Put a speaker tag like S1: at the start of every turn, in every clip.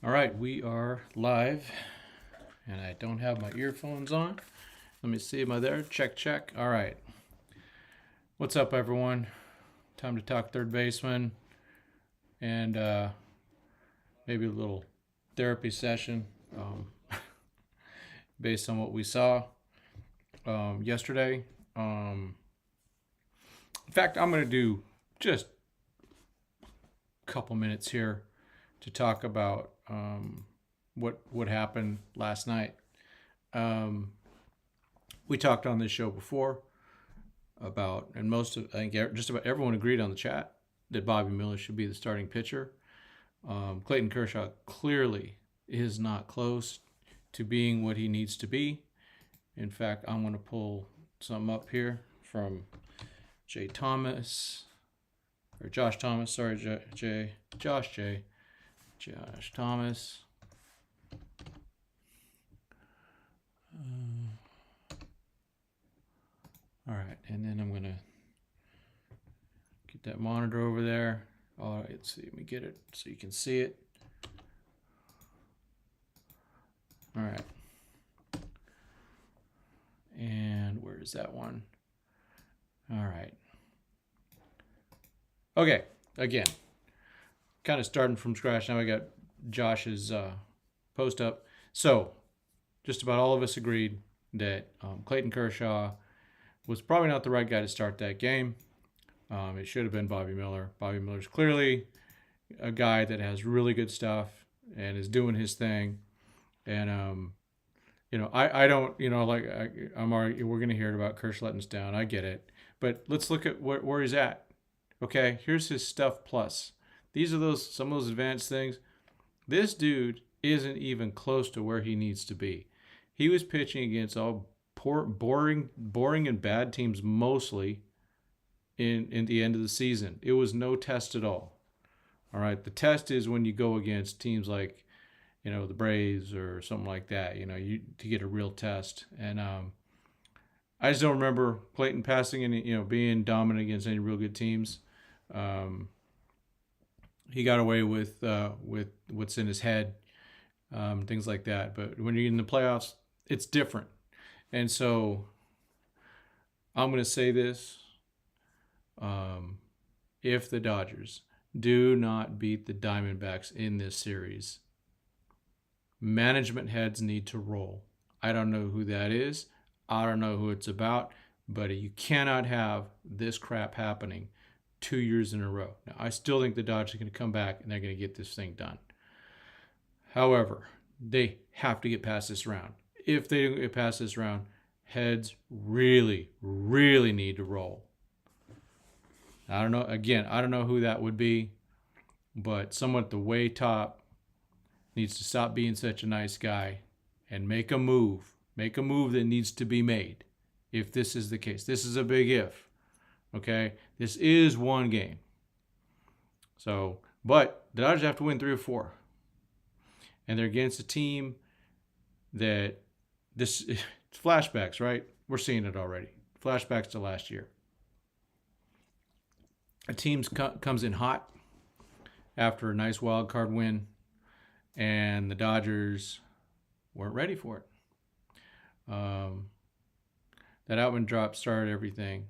S1: All right, we are live, and I don't have my earphones on. Let me see, am I there? Check, check. All right. What's up, everyone? Time to talk third baseman, and maybe a little therapy session based on what we saw yesterday. In fact, I'm going to do just a couple minutes here to talk about what happened last night. We talked on this show before about, and I think just about everyone agreed on the chat that Bobby Miller should be the starting pitcher. Clayton Kershaw clearly is not close to being what he needs to be. In fact, I'm going to pull something up here from Josh Thomas. All right, and then I'm going to get that monitor over there. All right, let's see, let me get it so you can see it. All right. And where is that one? All right. Okay, again, kind of starting from scratch. Now I got Josh's post up. So, just about all of us agreed that Clayton Kershaw was probably not the right guy to start that game. It should have been Bobby Miller. Bobby Miller's clearly a guy that has really good stuff and is doing his thing. And I don't, I'm already, we're going to hear about Kershaw letting us down. I get it. But let's look at where he's at. Okay, here's his stuff plus. These are some of those advanced things. This dude isn't even close to where he needs to be. He was pitching against all boring and bad teams mostly in the end of the season. It was no test at all. All right, the test is when you go against teams like, the Braves or something like that, to get a real test. And I just don't remember Clayton passing any, being dominant against any real good teams. He got away with what's in his head, things like that. But when you're in the playoffs, it's different. And so I'm going to say this. If the Dodgers do not beat the Diamondbacks in this series, management heads need to roll. I don't know who that is. I don't know who it's about, but you cannot have this crap happening 2 years in a row. Now, I still think the Dodgers are going to come back and they're going to get this thing done. However, they have to get past this round. If they don't get past this round, heads really, really need to roll. I don't know. Again, I don't know who that would be, but someone at the way top needs to stop being such a nice guy and make a move. Make a move that needs to be made if this is the case. This is a big if. Okay? This is one game. So, but the Dodgers have to win 3 or 4. And they're against a team that it's flashbacks, right? We're seeing it already. Flashbacks to last year. A team comes in hot after a nice wild card win, and the Dodgers weren't ready for it. That Outman drop started everything.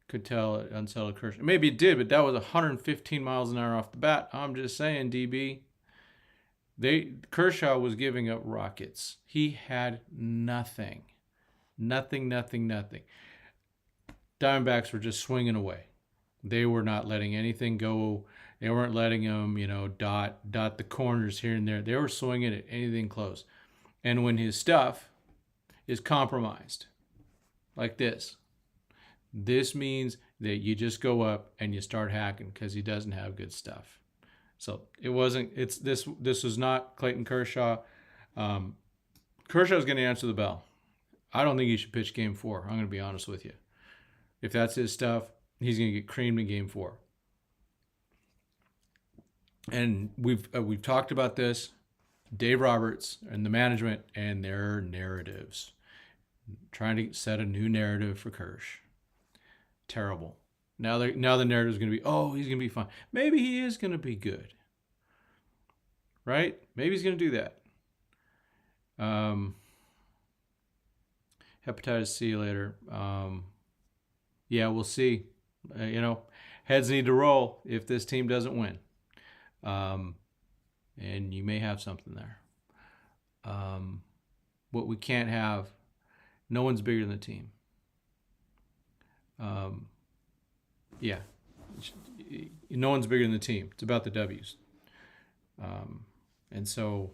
S1: Could tell it unsettled Kershaw. Maybe it did, but that was 115 miles an hour off the bat. I'm just saying, DB. Kershaw was giving up rockets. He had nothing. Nothing. Diamondbacks were just swinging away. They were not letting anything go. They weren't letting them, dot the corners here and there. They were swinging at anything close. And when his stuff is compromised, like this means that you just go up and you start hacking because he doesn't have good stuff. So this was not Clayton Kershaw. Kershaw's going to answer the bell. I don't think he should pitch game 4. I'm going to be honest with you. If that's his stuff, he's going to get creamed in game 4. And we've talked about this. Dave Roberts and the management and their narratives. Trying to set a new narrative for Kersh. Terrible. Now the narrative is going to be, he's going to be fine. Maybe he is going to be good. right? Maybe he's going to do that. Hepatitis C later. Yeah, we'll see. Heads need to roll if this team doesn't win. And you may have something there. What we can't have, no one's bigger than the team. Yeah. No one's bigger than the team. It's about the W's. And so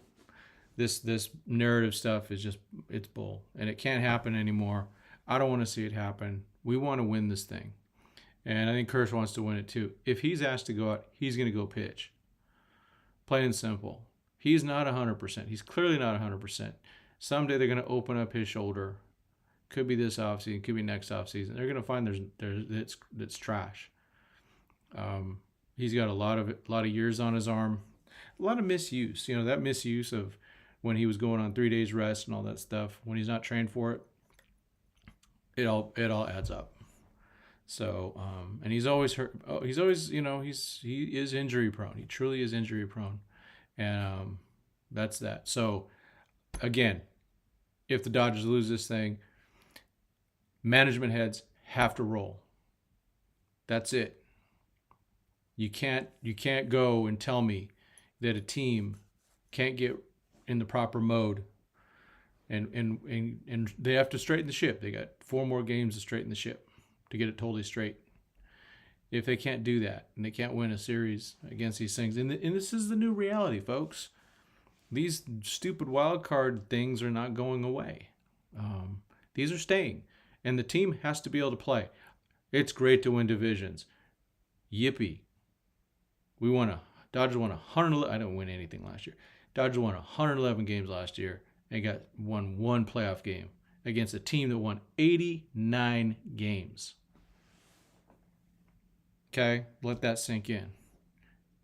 S1: this narrative stuff is just, it's bull. And it can't happen anymore. I don't want to see it happen. We want to win this thing. And I think Kershaw wants to win it too. If he's asked to go out, he's going to go pitch. Plain and simple. He's not 100%. He's clearly not 100%. Someday they're going to open up his shoulder. Could be this offseason, could be next offseason. They're going to find it's trash. He's got a lot of years on his arm. A lot of misuse. That misuse of when he was going on 3 days rest and all that stuff. When he's not trained for it, it all adds up. So, and he's always hurt. He's always, he is injury prone. He truly is injury prone. And that's that. So, again, if the Dodgers lose this thing, management heads have to roll. That's it. You can't go and tell me that a team can't get in the proper mode and they have to straighten the ship. They got 4 more games to straighten the ship to get it totally straight. If they can't do that and they can't win a series against these things, and this is the new reality, folks. These stupid wild card things are not going away. These are staying, and the team has to be able to play. It's great to win divisions. Yippee! Dodgers won 111. I didn't win anything last year. Dodgers won 111 games last year and won 1 playoff game against a team that won 89 games. Okay, let that sink in.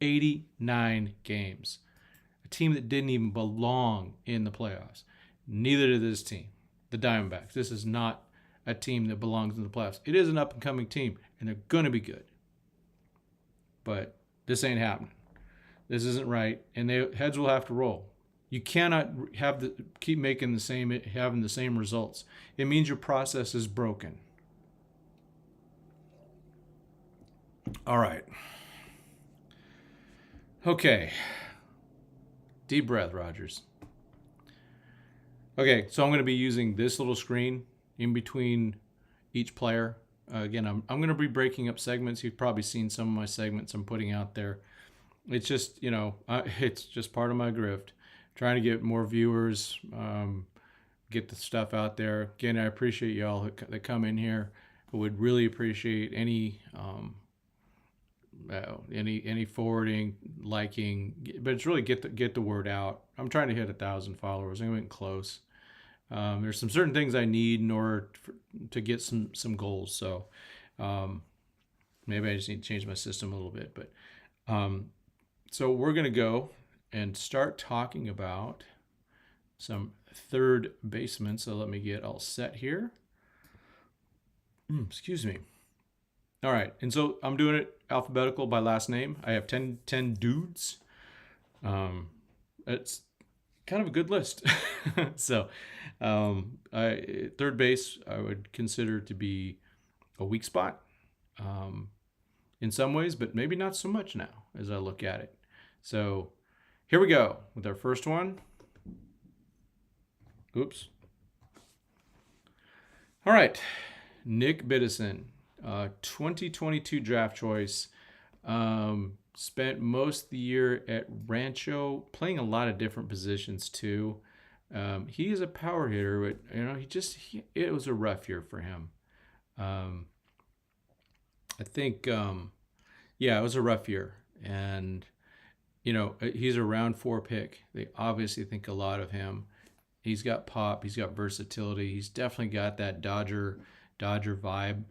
S1: 89 games. A team that didn't even belong in the playoffs. Neither did this team, the Diamondbacks. This is not a team that belongs in the playoffs. It is an up-and-coming team, and they're going to be good. But this ain't happening. This isn't right, and heads will have to roll. You cannot keep having the same results. It means your process is broken. All right. Okay. Deep breath, Rogers. Okay, so I'm going to be using this little screen in between each player. Again, I'm going to be breaking up segments. You've probably seen some of my segments I'm putting out there. It's just, it's just part of my grift. Trying to get more viewers, get the stuff out there. Again, I appreciate y'all that come in here. I would really appreciate any forwarding, liking, but it's really get the word out. I'm trying to hit 1,000 followers. I'm getting close. There's some certain things I need in order to get some goals. So maybe I just need to change my system a little bit. But so we're gonna go and start talking about some third basemen. So let me get all set here. Excuse me. All right, and so I'm doing it alphabetical by last name. I have 10 dudes. It's kind of a good list. So third base I would consider to be a weak spot in some ways, but maybe not so much now as I look at it. So here we go with our first one. Oops. All right, Nick Biddison. 2022 draft choice. Spent most of the year at Rancho, playing a lot of different positions too. He is a power hitter, but it was a rough year for him. I think, it was a rough year, and he's a round 4 pick. They obviously think a lot of him. He's got pop. He's got versatility. He's definitely got that Dodger vibe.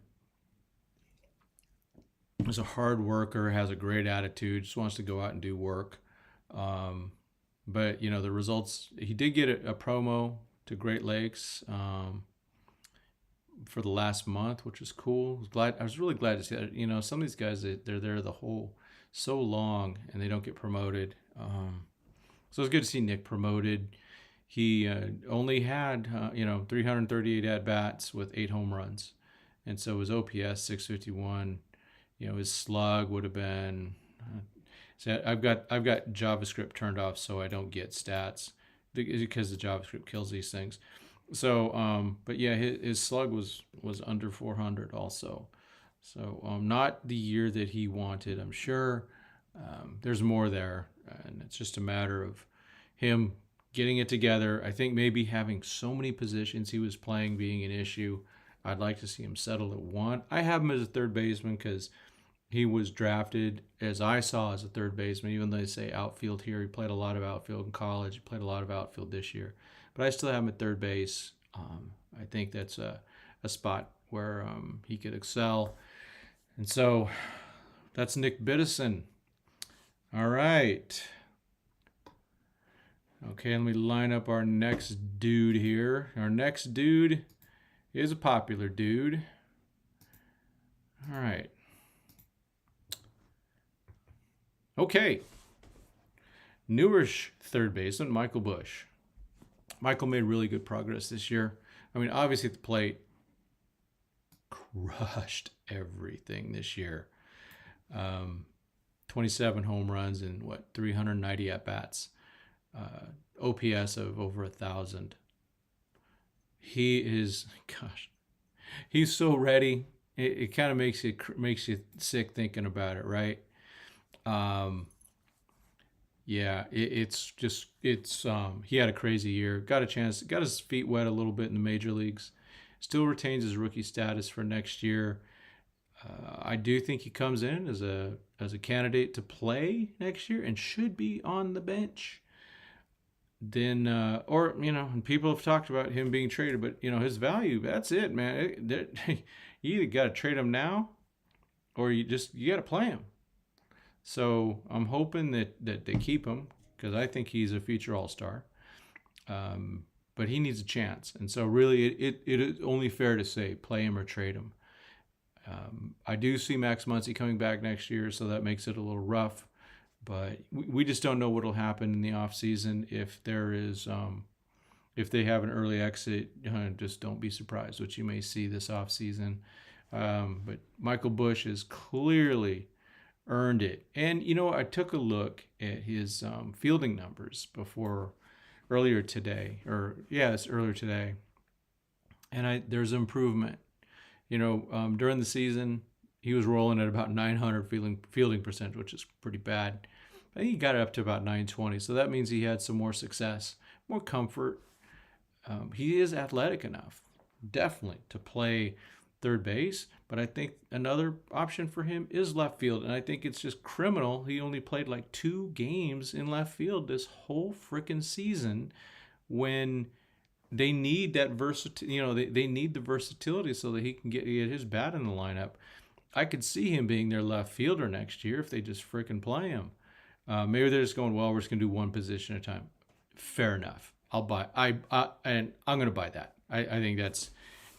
S1: He's a hard worker, has a great attitude, just wants to go out and do work. But the results, he did get a promo to Great Lakes for the last month, which was cool. I was really glad to see that. Some of these guys, they're there so long and they don't get promoted. So it's good to see Nick promoted. He only had 338 at bats with 8 home runs, and so his OPS 651. His slug would have been. So I've got JavaScript turned off so I don't get stats because the JavaScript kills these things. So, but yeah, his slug was under 400 also. So not the year that he wanted, I'm sure. There's more there, and it's just a matter of him getting it together. I think maybe having so many positions he was playing being an issue. I'd like to see him settle at one. I have him as a third baseman because he was drafted, as I saw, as a third baseman, even though they say outfield here. He played a lot of outfield in college. He played a lot of outfield this year. But I still have him at third base. I think that's a spot where he could excel. And so that's Nick Biddison. All right. Okay, let me line up our next dude here. Our next dude is a popular dude. All right. Okay. Newish third baseman, Michael Busch. Michael made really good progress this year. I mean, obviously at the plate, crushed everything this year. 27 home runs and 390 at-bats. OPS of over 1,000. He is, he's so ready. It kind of makes you sick thinking about it, right? Yeah, it's he had a crazy year. Got his feet wet a little bit in the major leagues. Still retains his rookie status for next year. I do think he comes in as a candidate to play next year and should be on the bench. Then, and people have talked about him being traded, but his value, that's it, man. You either got to trade him now, or you got to play him. So I'm hoping that they keep him because I think he's a future All-Star. But he needs a chance, and so really, it is only fair to say play him or trade him. I do see Max Muncy coming back next year, so that makes it a little rough. But we just don't know what will happen in the off season if there is if they have an early exit. Just don't be surprised what you may see this off season. But Michael Busch has clearly earned it. And I took a look at his fielding numbers earlier today, and there's improvement. During the season, he was rolling at about 900 fielding percentage, which is pretty bad. I think he got it up to about 920, so that means he had some more success, more comfort. He is athletic enough, definitely, to play third base, but I think another option for him is left field, and I think it's just criminal. He only played like 2 games in left field this whole freaking season when they need that versatility. They need the versatility so that he can get his bat in the lineup. I could see him being their left fielder next year if they just freaking play him. Maybe they're just going, well, we're just gonna do one position at a time. Fair enough. I'll buy. And I'm gonna buy that. I think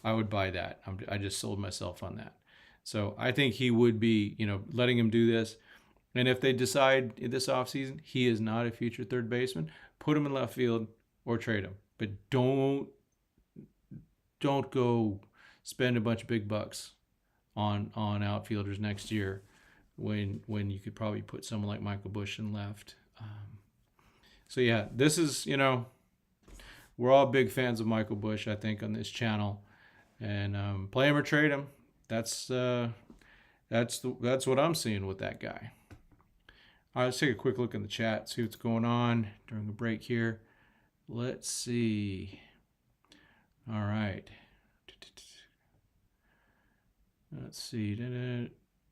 S1: I would buy that. I just sold myself on that. So I think he would be, letting him do this. And if they decide this offseason he is not a future third baseman, put him in left field or trade him. But don't go spend a bunch of big bucks on outfielders next year when you could probably put someone like Michael Busch in left. So yeah, this is, we're all big fans of Michael Busch, I think, on this channel. And play him or trade him. That's what I'm seeing with that guy. All right, let's take a quick look in the chat, see what's going on during the break here. Let's see. All right. Let's see.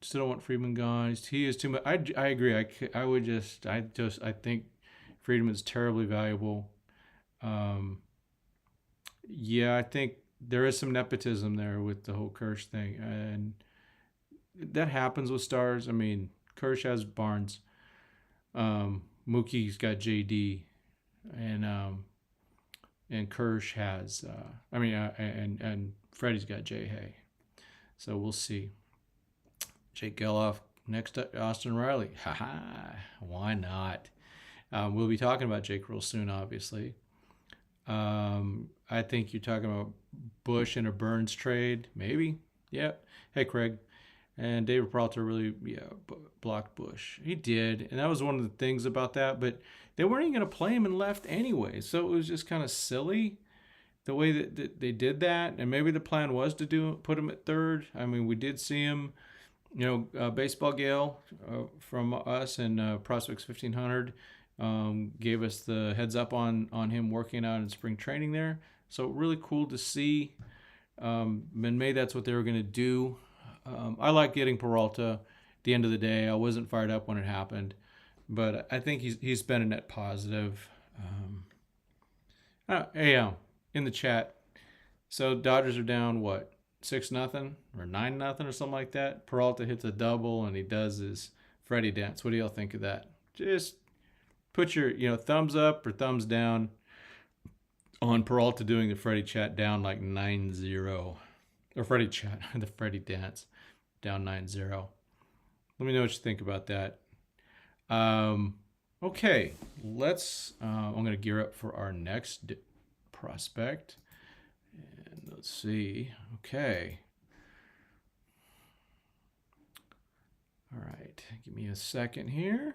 S1: Still don't want Friedman gone. He is too much. I agree. I think Friedman is terribly valuable. Yeah, I think there is some nepotism there with the whole Kirsch thing, and that happens with stars. I mean, Kirsch has Barnes, Mookie's got JD, and Kirsch has, and Freddie's got Jay Hay. So we'll see. Jake Gelof next to Austin Riley. Haha, why not? We'll be talking about Jake real soon, obviously. I think you're talking about Busch in a Burns trade, maybe. Yep. Hey, Craig. And David Peralta really, blocked Busch. He did, and that was one of the things about that. But they weren't even going to play him in left anyway, so it was just kind of silly the way that they did that. And maybe the plan was to put him at third. I mean, we did see him, Baseball Gale from us and Prospects 1500 gave us the heads up on him working out in spring training there. So really cool to see. And maybe that's what they were going to do. I like getting Peralta. At the end of the day, I wasn't fired up when it happened, but I think he's been a net positive. In the chat, so Dodgers are down what, 6-0 or 9-0 or something like that. Peralta hits a double and he does his Freddie dance. What do y'all think of that? Just put your thumbs up or thumbs down on Peralta doing the Freddie chat down like 9-0. Or Freddie chat, the Freddie dance, down 9-0. Let me know what you think about that. Okay, let's. I'm going to gear up for our next prospect. And let's see. Okay. All right, give me a second here.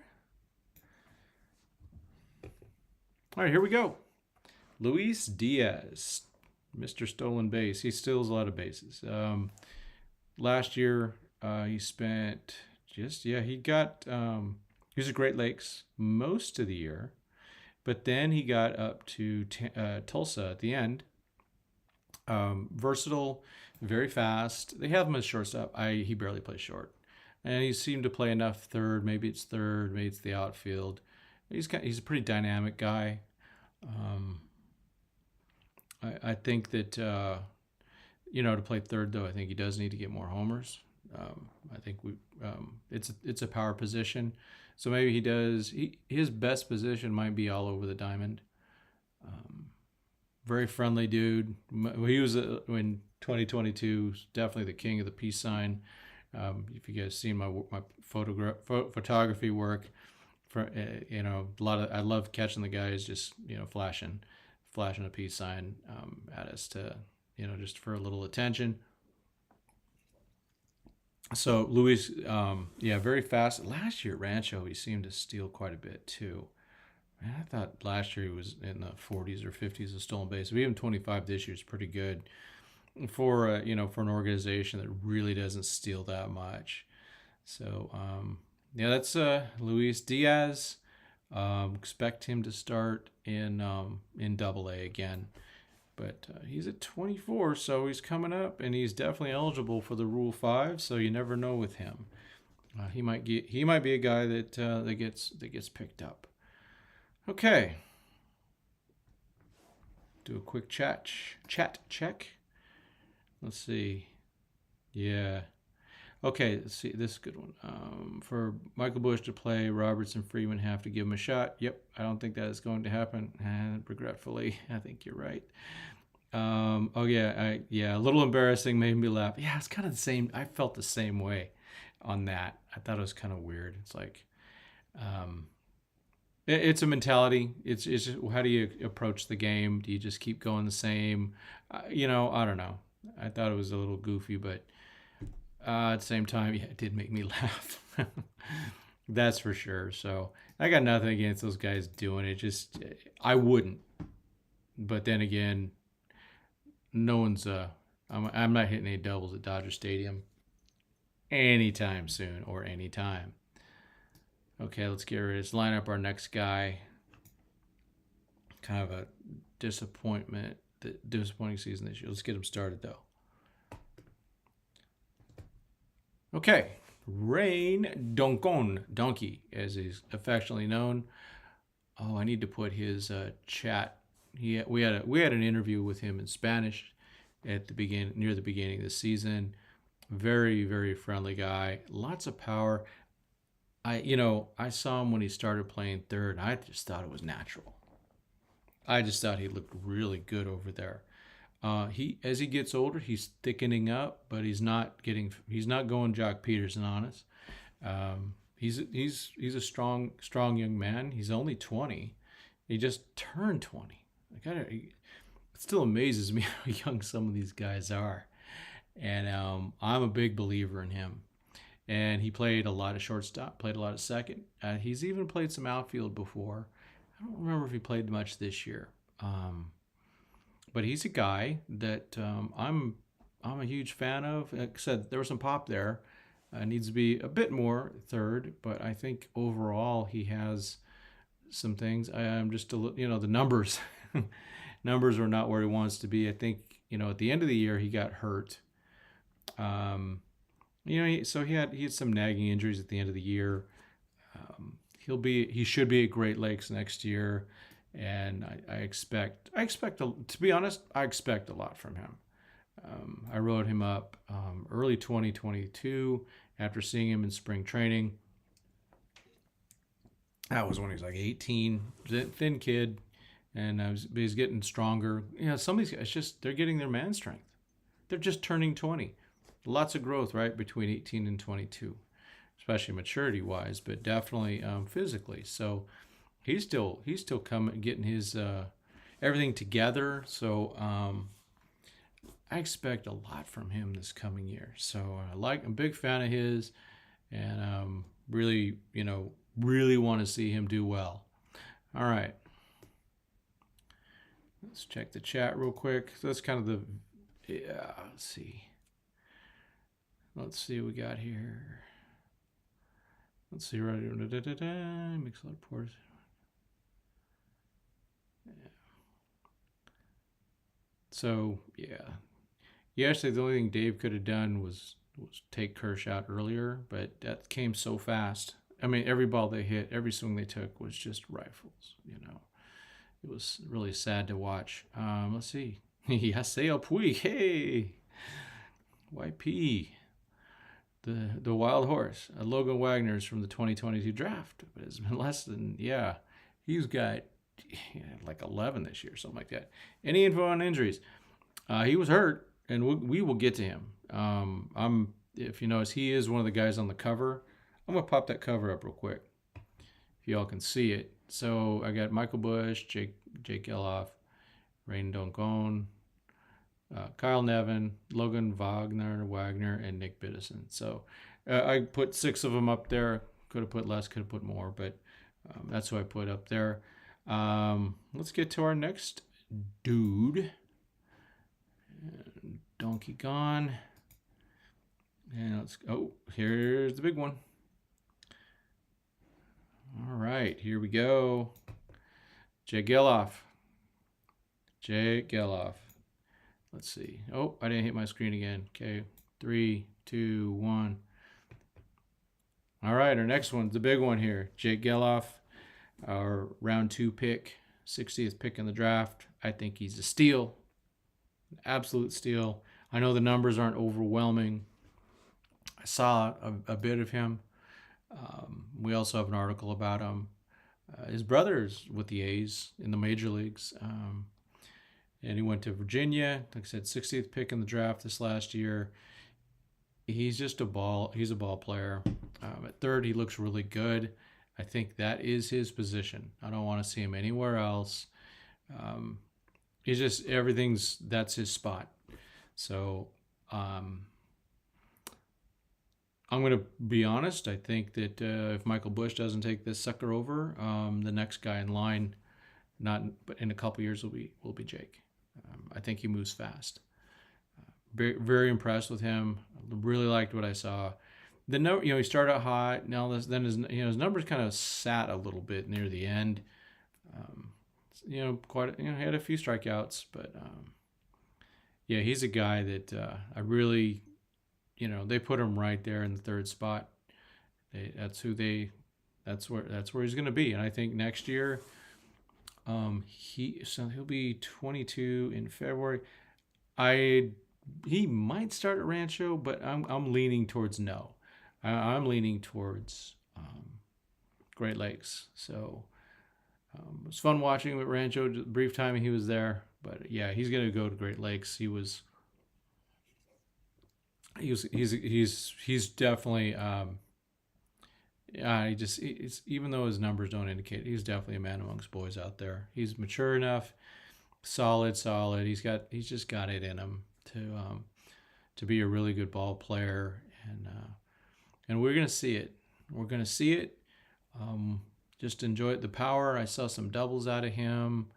S1: All right, here we go. Luis Diaz. Mr. Stolen Base. He steals a lot of bases. Last year, he spent he was at Great Lakes most of the year, but then he got up to Tulsa at the end. Versatile, very fast. They have him as shortstop. He barely plays short, and he seemed to play enough third. Maybe it's third, maybe it's the outfield. He's a pretty dynamic guy. I think that, to play third, though, I think he does need to get more homers. I think it's a power position. So maybe he does. His best position might be all over the diamond. Very friendly dude. He was, in 2022, definitely the king of the peace sign. If you guys seen my photography work, I love catching the guys just, flashing a peace sign at us to, just for a little attention. So Luis, very fast. Last year at Rancho, he seemed to steal quite a bit too. Man, I thought last year he was in the 40s or 50s of stolen base. But even 25 this year is pretty good for for an organization that really doesn't steal that much. So that's Luis Diaz. Expect him to start in Double A again, but he's at 24, so he's coming up, and he's definitely eligible for the Rule 5. So you never know with him. He might be a guy that gets picked up. Okay. Do a quick chat check. Let's see. Yeah. Okay, let's see. This is a good one. For Michael Busch to play, Roberts and Freeman have to give him a shot. Yep, I don't think that is going to happen. And regretfully, I think you're right. A little embarrassing, made me laugh. Yeah, it's kind of the same. I felt the same way on that. I thought it was kind of weird. It's like, it's a mentality. It's just, how do you approach the game? Do you just keep going the same? I don't know. I thought it was a little goofy, but at the same time, it did make me laugh. That's for sure. So I got nothing against those guys doing it. Just, I wouldn't. But then again, no one's. I'm not hitting any doubles at Dodger Stadium anytime soon or anytime. Okay, let's line up our next guy. Kind of a disappointing season this year. Let's get him started though. Okay, Rayne Doncon, Donkey, as he's affectionately known. Oh, I need to put his chat. We had an interview with him in Spanish at near the beginning of the season. Very, very friendly guy. Lots of power. I saw him when he started playing third, and I just thought it was natural. I just thought he looked really good over there. As he gets older, he's thickening up, but he's not going Jock Peterson on us. he's a strong young man. He's only 20. He just turned 20. It still amazes me how young some of these guys are. And I'm a big believer in him. And he played a lot of shortstop, played a lot of second. He's even played some outfield before. I don't remember if he played much this year. But he's a guy that I'm a huge fan of. Like I said, there was some pop there. Needs to be a bit more third, but I think overall he has some things. I'm just the numbers numbers are not where he wants to be. I think at the end of the year he got hurt. So he had some nagging injuries at the end of the year. He should be at Great Lakes next year, and I expect to be honest, I expect a lot from him. I wrote him up early 2022 after seeing him in spring training. That was when he was like 18, thin kid, and he's getting stronger. Some of these guys they're getting their man strength. They're just turning 20. Lots of growth, right, between 18 and 22, especially maturity-wise, but definitely physically. So he's still getting his everything together. So I expect a lot from him this coming year. So I'm a big fan of his, and really want to see him do well. All right. Let's check the chat real quick. So that's kind of let's see. Let's see what we got here. Let's see. Right. Mix a lot of pours. Yeah. So, yeah. Actually, the only thing Dave could have done was take Kershaw out earlier, but that came so fast. I mean, every ball they hit, every swing they took was just rifles. It was really sad to watch. Let's see. Yaseo Puig. Hey. YP. The wild horse, Logan Wagner is from the 2022 draft, but it's been less than, he's got like 11 this year, something like that. Any info on injuries? He was hurt, and we will get to him. If you notice, he is one of the guys on the cover. I'm going to pop that cover up real quick, if y'all can see it. So I got Michael Busch, Jake Gelof, Rayne Doncon, Kyle Nevin, Logan Wagner, and Nick Biddison. So I put 6 of them up there. Could have put less, could have put more, but that's who I put up there. Let's get to our next dude. Donkey gone. And here's the big one. All right, here we go. Jake Gelof. Let's see. Oh, I didn't hit my screen again. Okay, 3, 2, 1. All right, our next one's the big one here. Jake Gelof, our round 2 pick, 60th pick in the draft. I think he's a steal, an absolute steal. I know the numbers aren't overwhelming. I saw a bit of him. We also have an article about him. His brother's with the A's in the major leagues. And he went to Virginia. Like I said, 60th pick in the draft this last year. He's just a ball player. At third, he looks really good. I think that is his position. I don't want to see him anywhere else. He's just that's his spot. So I'm going to be honest. I think that if Michael Busch doesn't take this sucker over, the next guy in line, but in a couple years, will be Jake. I think he moves fast. Very, very impressed with him. Really liked what I saw. He started out hot. Now then his numbers kind of sat a little bit near the end. He had a few strikeouts, but he's a guy that I really, they put him right there in the third spot. That's where he's going to be, and I think next year. He'll be 22 in February. He might start at Rancho, but I'm leaning towards no. I'm leaning towards Great Lakes. So it was fun watching him at Rancho. The brief time he was there, but he's gonna go to Great Lakes. He's definitely It's, even though his numbers don't indicate it, he's definitely a man amongst boys out there. He's mature enough, solid. He's just got it in him to be a really good ball player, and we're gonna see it. We're gonna see it. Just enjoy it. The power. I saw some doubles out of him.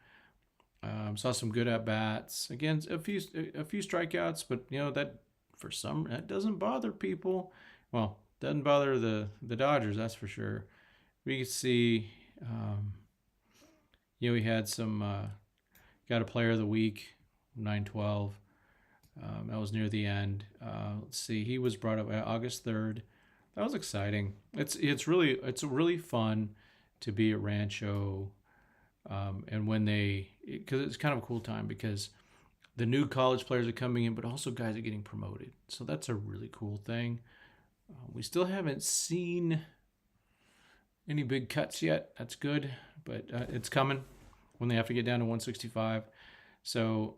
S1: Saw some good at bats. Again, a few strikeouts, but you know that that doesn't bother people. Well, doesn't bother the Dodgers, that's for sure. We could see, we had some got a Player of the Week, 9/12. That was near the end. Let's see, he was brought up August 3rd. That was exciting. It's really fun to be at Rancho, and when because it's kind of a cool time because the new college players are coming in, but also guys are getting promoted. So that's a really cool thing. We still haven't seen any big cuts yet. That's good, but it's coming when they have to get down to 165. So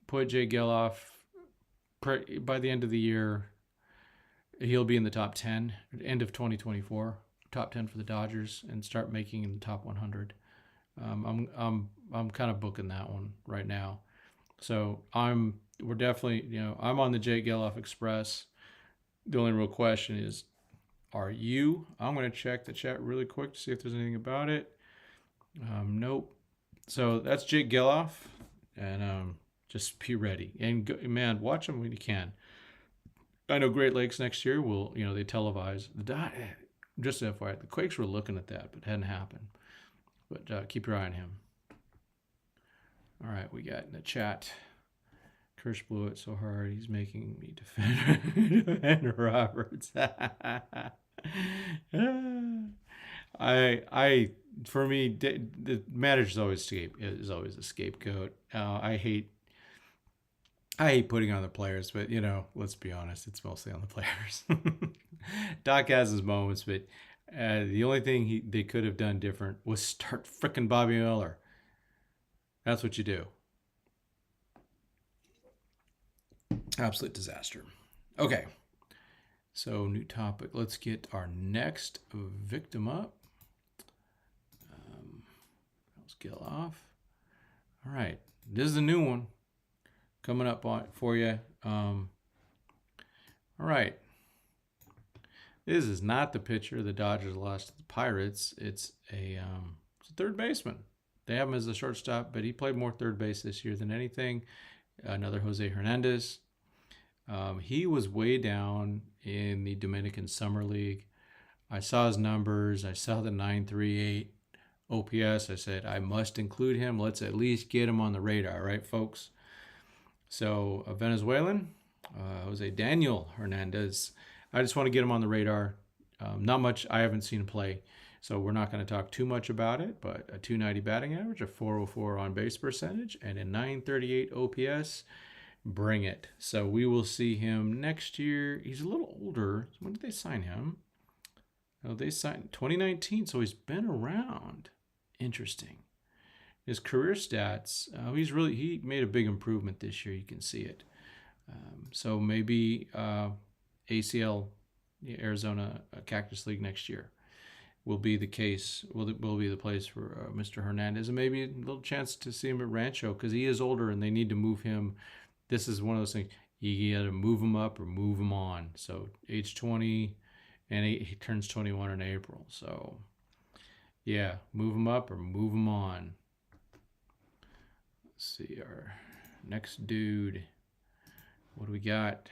S1: put Jay Gelof by the end of the year. He'll be in the top 10 end of 2024, top 10 for the Dodgers, and start making in the top 100. I'm kind of booking that one right now. So we're definitely, I'm on the Jay Gelof Express. The only real question is, are you? I'm going to check the chat really quick to see if there's anything about it. Nope. So that's Jake Gelof, and just be ready. And man, watch them when you can. I know Great Lakes next year will, they televise. Just FYI, the Quakes were looking at that, but it hadn't happened. But keep your eye on him. All right, we got in the chat. Kirsch blew it so hard, he's making me defend Roberts. For me, the manager's always a scapegoat. I hate putting on the players, but let's be honest, it's mostly on the players. Doc has his moments, but the only thing they could have done different was start frickin' Bobby Miller. That's what you do. Absolute disaster. Okay. So new topic. Let's get our next victim up. Let's get off. All right. This is a new one coming up for you. All right. This is not the pitcher the Dodgers lost to the Pirates. It's a third baseman. They have him as a shortstop, but he played more third base this year than anything. Another Jose Hernandez. He was way down in the Dominican Summer League. I saw his numbers. I saw the 938 OPS. I said, I must include him. Let's at least get him on the radar, right, folks? So, a Venezuelan, Jose Daniel Hernandez. I just want to get him on the radar. Not much. I haven't seen him play, so we're not going to talk too much about it, but a 290 batting average, a 404 on base percentage, and a 938 OPS. Bring it. So we will see him next year. He's a little older. When did they sign him? Oh, they signed 2019, so he's been around. Interesting. His career stats, he made a big improvement this year. You can see it. So maybe ACL, Arizona Cactus League next year will be the case. Will be the place for Mr. Hernandez, and maybe a little chance to see him at Rancho because he is older and they need to move him. This is one of those things. You got to move him up or move him on. So age 20, and he turns 21 in April. So yeah, move him up or move him on. Let's see our next dude. What do we got?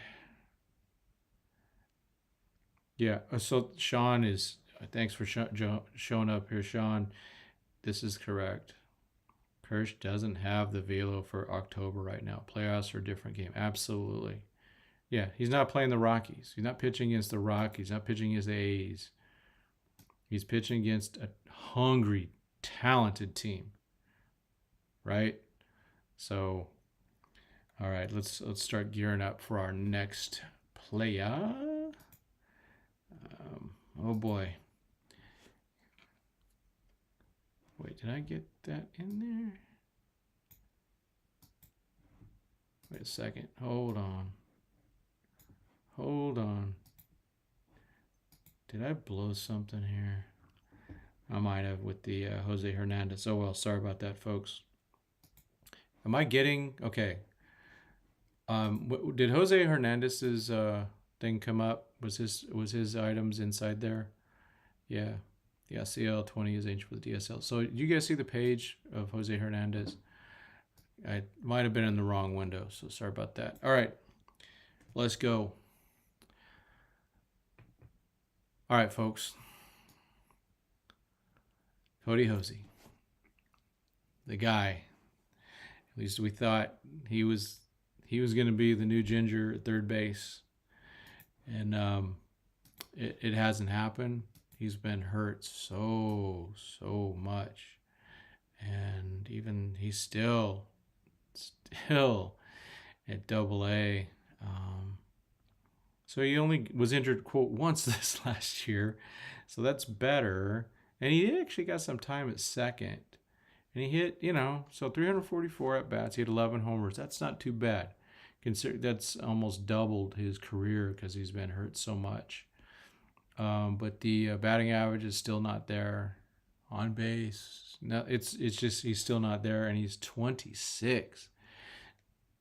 S1: Yeah, so Sean is, thanks for showing up here, Sean. This is correct. Kirsch doesn't have the velo for October right now. Playoffs are a different game. Absolutely. Yeah, he's not playing the Rockies. He's not pitching against the Rockies. He's not pitching against the A's. He's pitching against a hungry, talented team. Right? So, all right, let's start gearing up for our next player. Oh boy. Wait, did I get that in there? Wait a second. Hold on. Did I blow something here? I might have with the Jose Hernandez. Oh well, sorry about that, folks. Am I getting okay? Did Jose Hernandez's thing come up? Was his items inside there? Yeah, the SCL 20 is H for the DSL. So you guys see the page of Jose Hernandez? I might have been in the wrong window, so sorry about that. All right, let's go. All right, folks. Kody Hoese, the guy. At least we thought he was going to be the new Ginger at third base, and it hasn't happened. He's been hurt so much, and even he's still at Double A. So he only was injured, quote, once this last year, so that's better. And he actually got some time at second. And he hit, so 344 at bats. He had 11 homers. That's not too bad. That's almost doubled his career because he's been hurt so much. But the batting average is still not there. On base, no, it's just he's still not there, and he's 26.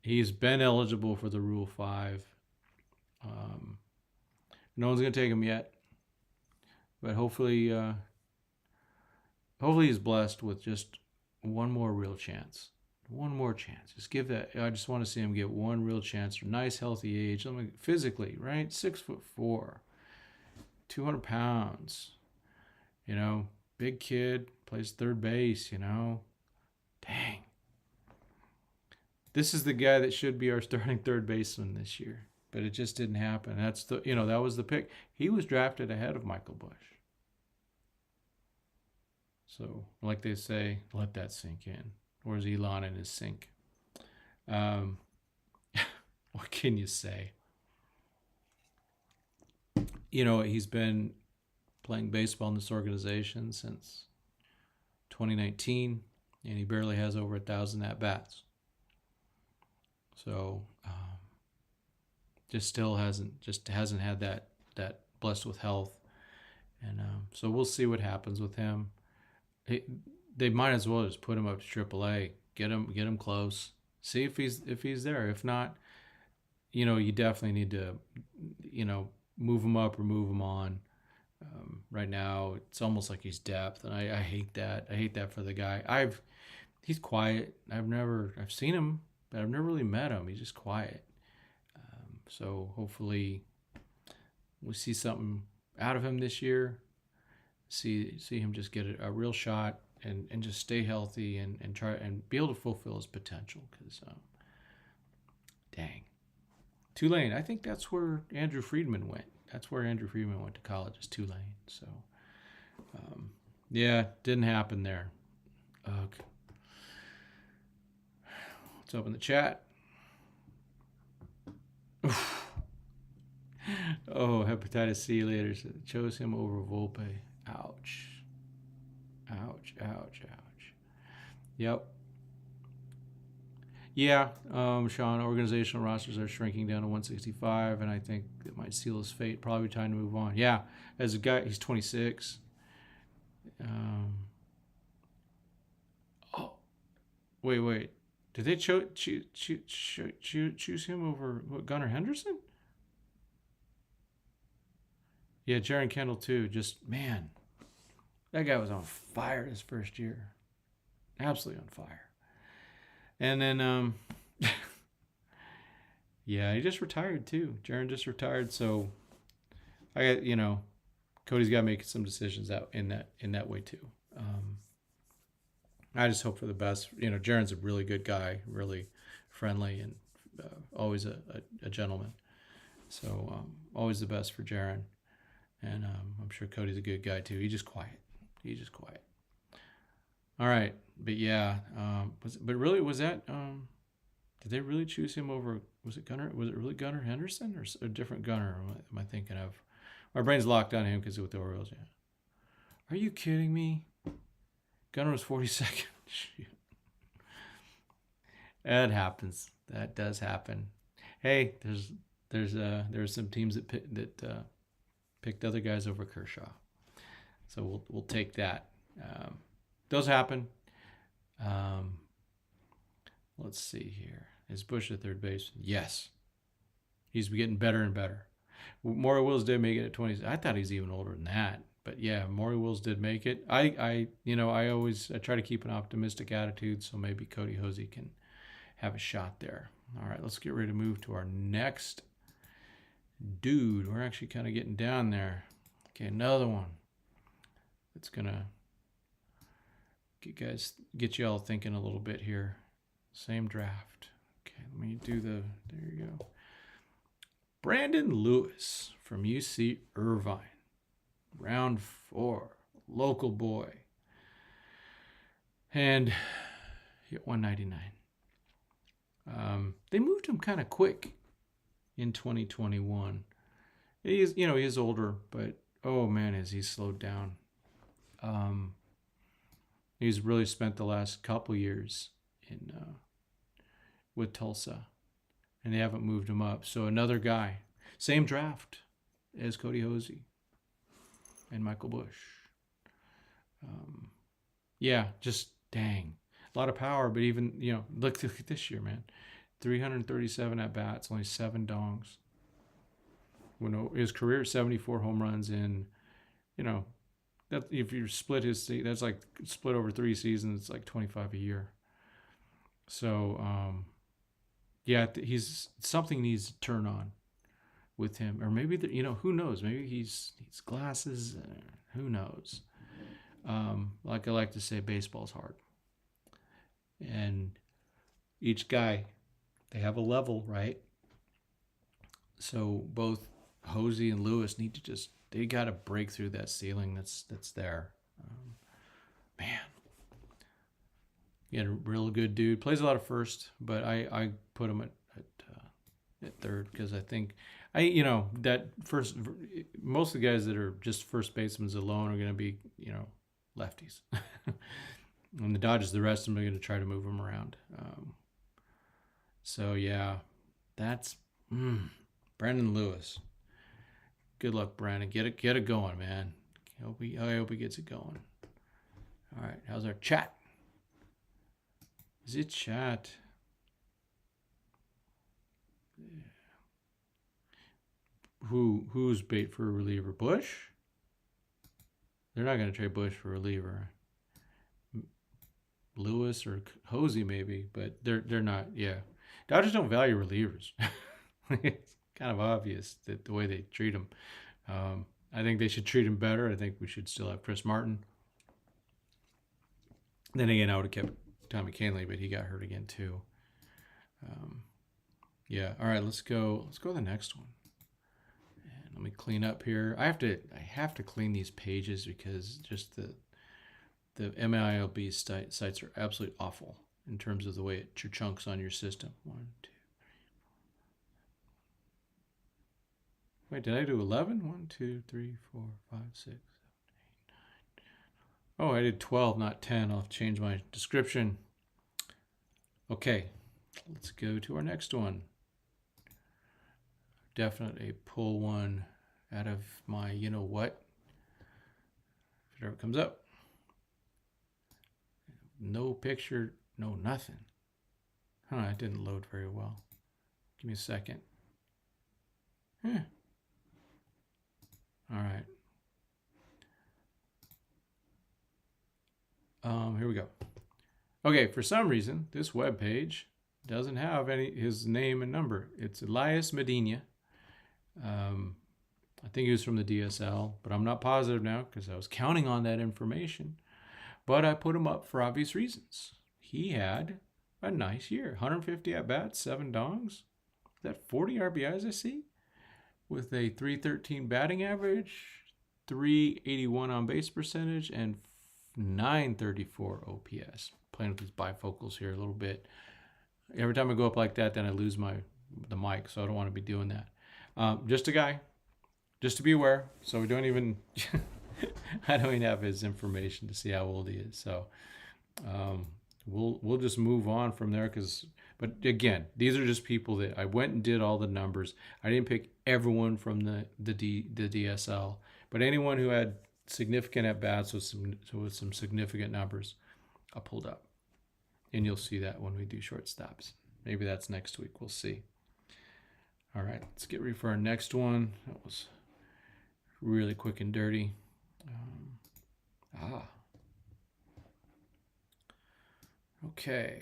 S1: He's been eligible for the Rule 5. No one's gonna take him yet, but hopefully he's blessed with just one more real chance. One more chance. Just give that. I just want to see him get one real chance. Nice, healthy age. Physically, right? 6'4", 200 pounds. Big kid, plays third base. Dang. This is the guy that should be our starting third baseman this year, but it just didn't happen. That's that was the pick. He was drafted ahead of Michael Busch. So, like they say, let that sink in. Where's Elon in his sink? What can you say? He's been playing baseball in this organization since 2019, and he barely has over 1,000 at-bats. So, just hasn't had that blessed with health, and so we'll see what happens with him. They might as well just put him up to AAA, get him close, see if he's there. If not, you definitely need to, move him up or move him on. Right now, it's almost like he's depth, and I hate that. I hate that for the guy. He's quiet. I've seen him, but I've never really met him. He's just quiet. So hopefully, we see something out of him this year. See him just get a real shot and just stay healthy and try and be able to fulfill his potential. Because, dang, Tulane. I think that's where Andrew Friedman went. That's where Andrew Friedman went to college, is Tulane. So, yeah, didn't happen there. Okay. Let's open the chat. Oh, hepatitis C later chose him over Volpe. Ouch. Yep. Yeah, Sean, organizational rosters are shrinking down to 165, and I think it might seal his fate. Probably time to move on. Yeah, as a guy, he's 26. Oh, wait. Did they choose him over Gunnar Henderson? Yeah, Jaron Kendall too. Just, man, that guy was on fire his first year. Absolutely on fire. And then, yeah, he just retired too. Jaron just retired, so I got, Kody's got to make some decisions out in that way too. I just hope for the best. Jaron's a really good guy, really friendly, and always a gentleman. So always the best for Jaron. And I'm sure Kody's a good guy too. He's just quiet. All right, but yeah, was that? Did they really choose him over? Was it really Gunnar Henderson or a different Gunnar? Am I thinking of? My brain's locked on him because with the Orioles. Yeah. Are you kidding me? Gunnar was 42nd. That happens. That does happen. Hey, there's some teams that Picked other guys over Kershaw. So we'll take that. Those happen. Let's see here. Is Busch at third base? Yes. He's getting better and better. Maury Wills did make it at 20. I thought he's even older than that. But yeah, Maury Wills did make it. I try to keep an optimistic attitude, so maybe Kody Hoese can have a shot there. All right, let's get ready to move to our next dude. We're actually kind of getting down there. Okay, another one. It's gonna get y'all thinking a little bit here. Same draft. Okay, let me do there you go. Brandon Lewis from UC Irvine. Round 4. Local boy. And he hit 199. They moved him kind of quick in 2021. He is older, but oh man, has he slowed down. He's really spent the last couple years with Tulsa, and they haven't moved him up. So another guy, same draft as Kody Hoese and Michael Busch. Just dang, a lot of power. But even look at this year, man, 337 at bats, only 7 dongs. His career 74 home runs in, that if you split that's like split over 3 seasons, it's like 25 a year. So he's something needs to turn on with him, or maybe who knows? Maybe he's glasses. Who knows? Like I like to say, baseball's hard, and each guy, they have a level, right? So both Hoese and Lewis need to they got to break through that ceiling that's there. Man, he had a real good dude. Plays a lot of first, but I put him at third because I think that first. Most of the guys that are just first basemen alone are going to be lefties, and the Dodgers, the rest of them are going to try to move them around. So yeah, that's Brandon Lewis. Good luck, Brandon. Get it going, man. I hope he gets it going. All right, how's our chat? Is it chat? Yeah. Who's bait for a reliever? Busch? They're not going to trade Busch for a reliever. Lewis or Hoese maybe, but they're not. Yeah, Dodgers don't value relievers. It's kind of obvious that the way they treat him. I think they should treat him better. I think we should still have Chris Martin. Then again, I would have kept Tommy Kahnle, but he got hurt again too. All right, let's go to the next one. And let me clean up here. I have to clean these pages because just the MILB sites are absolutely awful in terms of the way it chunks on your system. 1, 2. Wait, did I do 11? 1, 2, 3, 4, 5, 6, 7, 8, 9. Oh, I did 12, not 10. I'll change my description. Okay, let's go to our next one. Definitely pull one out of my what. If it ever comes up. No picture, no nothing. It didn't load very well. Give me a second. All right. Here we go. Okay, for some reason, this web page doesn't have his name and number. It's Elias Medina. I think he was from the DSL, but I'm not positive now because I was counting on that information. But I put him up for obvious reasons. He had a nice year. 150 at-bats, 7 dongs. Is that 40 RBIs I see? With a 313 batting average, 381 on base percentage, and 934 OPS. Playing with these bifocals here a little bit. Every time I go up like that, then I lose the mic, so I don't want to be doing that. Just a guy, just to be aware. So we don't even, I don't even have his information to see how old he is. So we'll just move on from there but again, these are just people that I went and did all the numbers. I didn't pick everyone from the DSL, but anyone who had significant at bats with some significant numbers, I pulled up, and you'll see that when we do short stops. Maybe that's next week. We'll see. All right, let's get ready for our next one. That was really quick and dirty. Okay.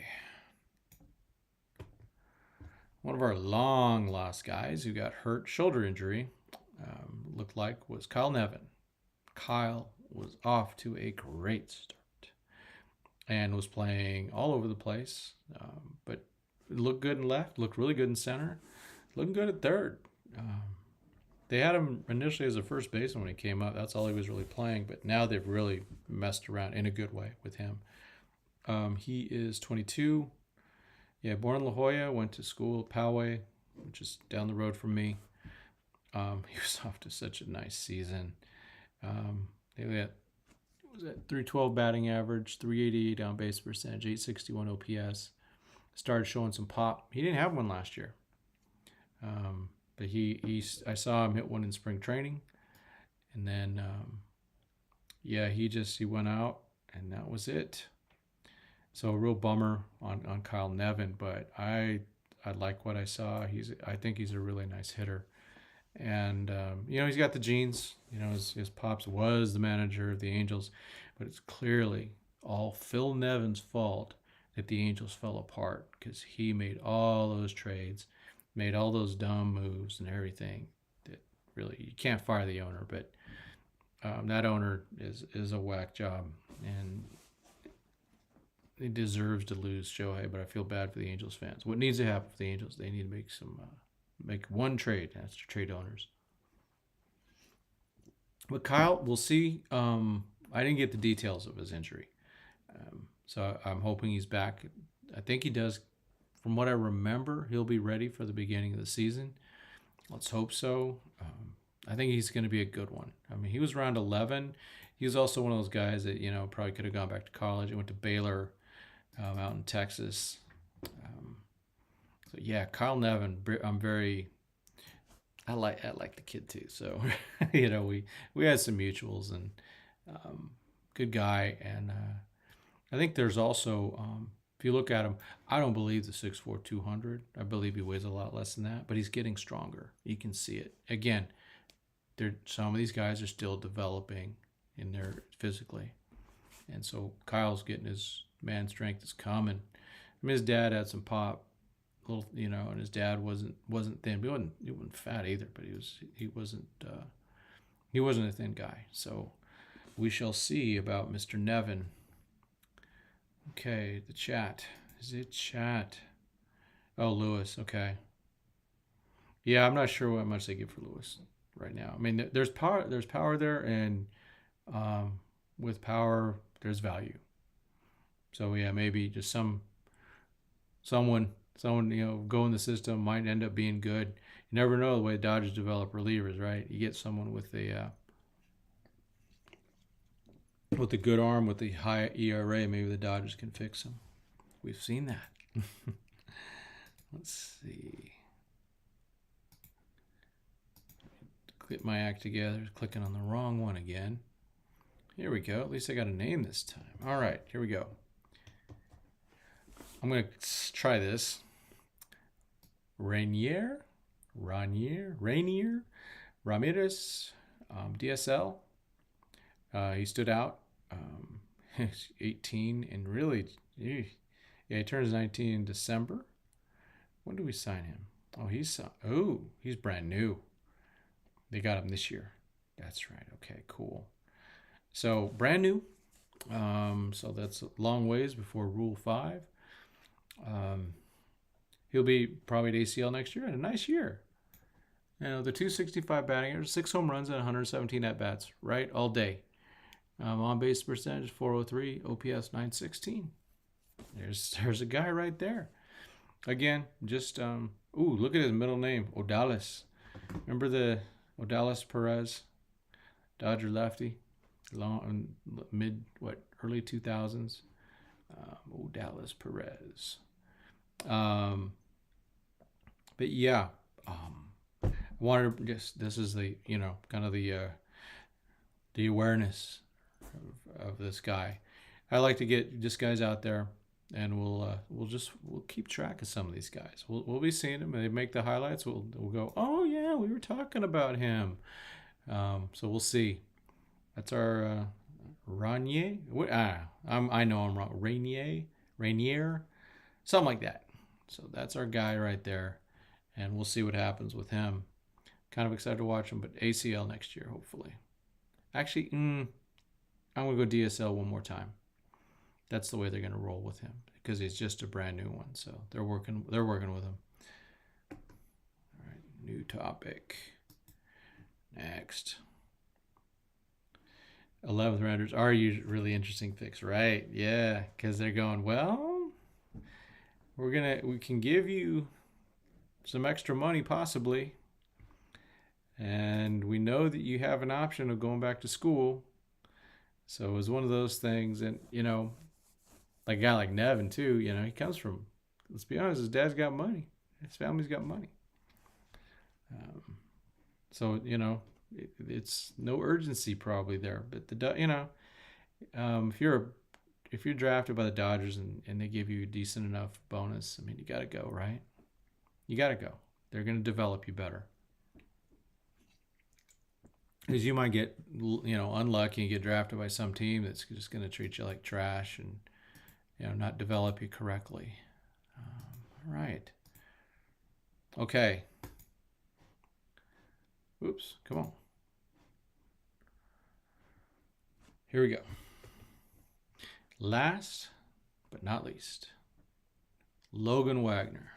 S1: One of our long lost guys who got hurt, shoulder injury, looked like was Kyle Nevin. Kyle was off to a great start and was playing all over the place, but looked good in left, looked really good in center, looking good at third. They had him initially as a first baseman when he came up. That's all he was really playing, but now they've really messed around in a good way with him. He is 22. Yeah, born in La Jolla, went to school at Poway, which is down the road from me. He was off to such a nice season. They had, what was that, 312 batting average, 388 on base percentage, 861 OPS. Started showing some pop. He didn't have one last year. But I saw him hit one in spring training. And then, he went out, and that was it. So a real bummer on Kyle Nevin, but I like what I saw. I think he's a really nice hitter, and he's got the genes. His pops was the manager of the Angels, but it's clearly all Phil Nevin's fault that the Angels fell apart because he made all those trades, made all those dumb moves and everything. That really, you can't fire the owner, but that owner is a whack job, and he deserves to lose Shohei, but I feel bad for the Angels fans. What needs to happen for the Angels? They need to make one trade. That's to trade owners. But Kyle, we'll see. I didn't get the details of his injury, so I'm hoping he's back. I think he does. From what I remember, he'll be ready for the beginning of the season. Let's hope so. I think he's going to be a good one. I mean, he was around 11. He was also one of those guys that probably could have gone back to college. He went to Baylor. Out in Texas. Kyle Nevin, I like the kid too. So, we had some mutuals, and good guy. And I think there's also, if you look at him, I don't believe the 6'4", 200. I believe he weighs a lot less than that, but he's getting stronger. You can see it. Again, some of these guys are still developing in their physically. And so Kyle's getting his man strength is coming. I mean, his dad had some pop, and his dad wasn't thin. He wasn't fat either, but he wasn't a thin guy. So we shall see about Mr. Nevin. Okay, the chat. Is it chat? Oh, Lewis. Okay. Yeah, I'm not sure how much they give for Lewis right now. I mean, there's power. There's power there, and with power, there's value. So yeah, maybe just someone go in the system might end up being good. You never know the way the Dodgers develop relievers, right? You get someone with a good arm with a high ERA, maybe the Dodgers can fix him. We've seen that. Let's see. Get my act together. Clicking on the wrong one again. Here we go. At least I got a name this time. All right, here we go. I'm going to try this. Raynier, Ramirez, DSL. He stood out. He's 18 and really, he turns 19 in December. When do we sign him? He's brand new. They got him this year. That's right. Okay, cool. So brand new. So that's a long ways before Rule 5. He'll be probably at ACL next year, and a nice year. The 265 batting average, 6 home runs and 117 at bats, right? All day. On base percentage 403, OPS 916. There's a guy right there. Again, just look at his middle name, Odalis. Remember the Odalis Perez, Dodger lefty, early 2000s. Dallas Perez. But yeah, I wanted to just, this is the, kind of the awareness of this guy. I like to get just guys out there, and we'll keep track of some of these guys. We'll be seeing them, and they make the highlights. We'll go, oh yeah, we were talking about him. So we'll see. That's our Raynier. I know I'm wrong. Raynier, something like that. So that's our guy right there, and we'll see what happens with him. Kind of excited to watch him, but ACL next year, hopefully. Actually, I'm gonna go DSL one more time. That's the way they're gonna roll with him because he's just a brand new one. So they're working with him. All right, new topic. Next. 11th rounders are usually really interesting picks, right? Yeah, because they're going, well, we can give you some extra money possibly, and we know that you have an option of going back to school. So it was one of those things, and like a guy like Nevin too, he comes from, let's be honest, his dad's got money, his family's got money. So it's no urgency probably there, but if you're drafted by the Dodgers and they give you a decent enough bonus, I mean, you got to go, right? You got to go. They're going to develop you better. Because you might get unlucky and get drafted by some team that's just going to treat you like trash and not develop you correctly. All right. Okay. Oops, come on. Here we go. Last but not least, Logan Wagner,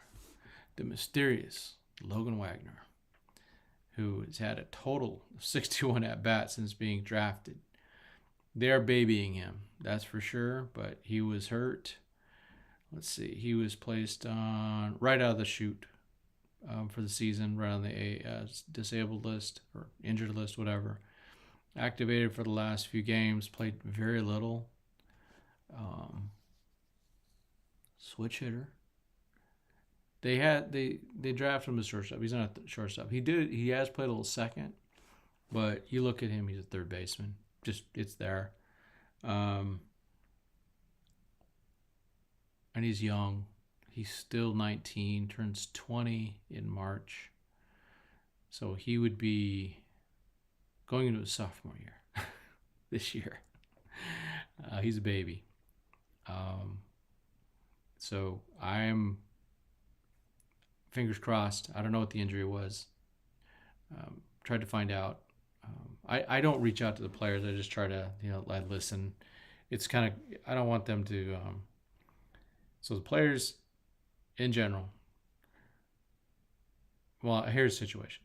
S1: the mysterious Logan Wagner, who has had a total of 61 at-bats since being drafted. They're babying him, that's for sure, but he was hurt. Let's see, he was placed on right out of the chute for the season, right on the disabled list or injured list, whatever. Activated for the last few games, played very little. Switch hitter. They drafted him as shortstop. He's not a shortstop. He has played a little second, but you look at him, he's a third baseman. Just it's there. And he's young. He's still 19, turns 20 in March. So he would be going into his sophomore year this year. He's a baby. So I'm fingers crossed. I don't know what the injury was. Tried to find out. I don't reach out to the players. I just try to, I listen. It's kind of, I don't want them to. So the players in general. Well, here's the situation.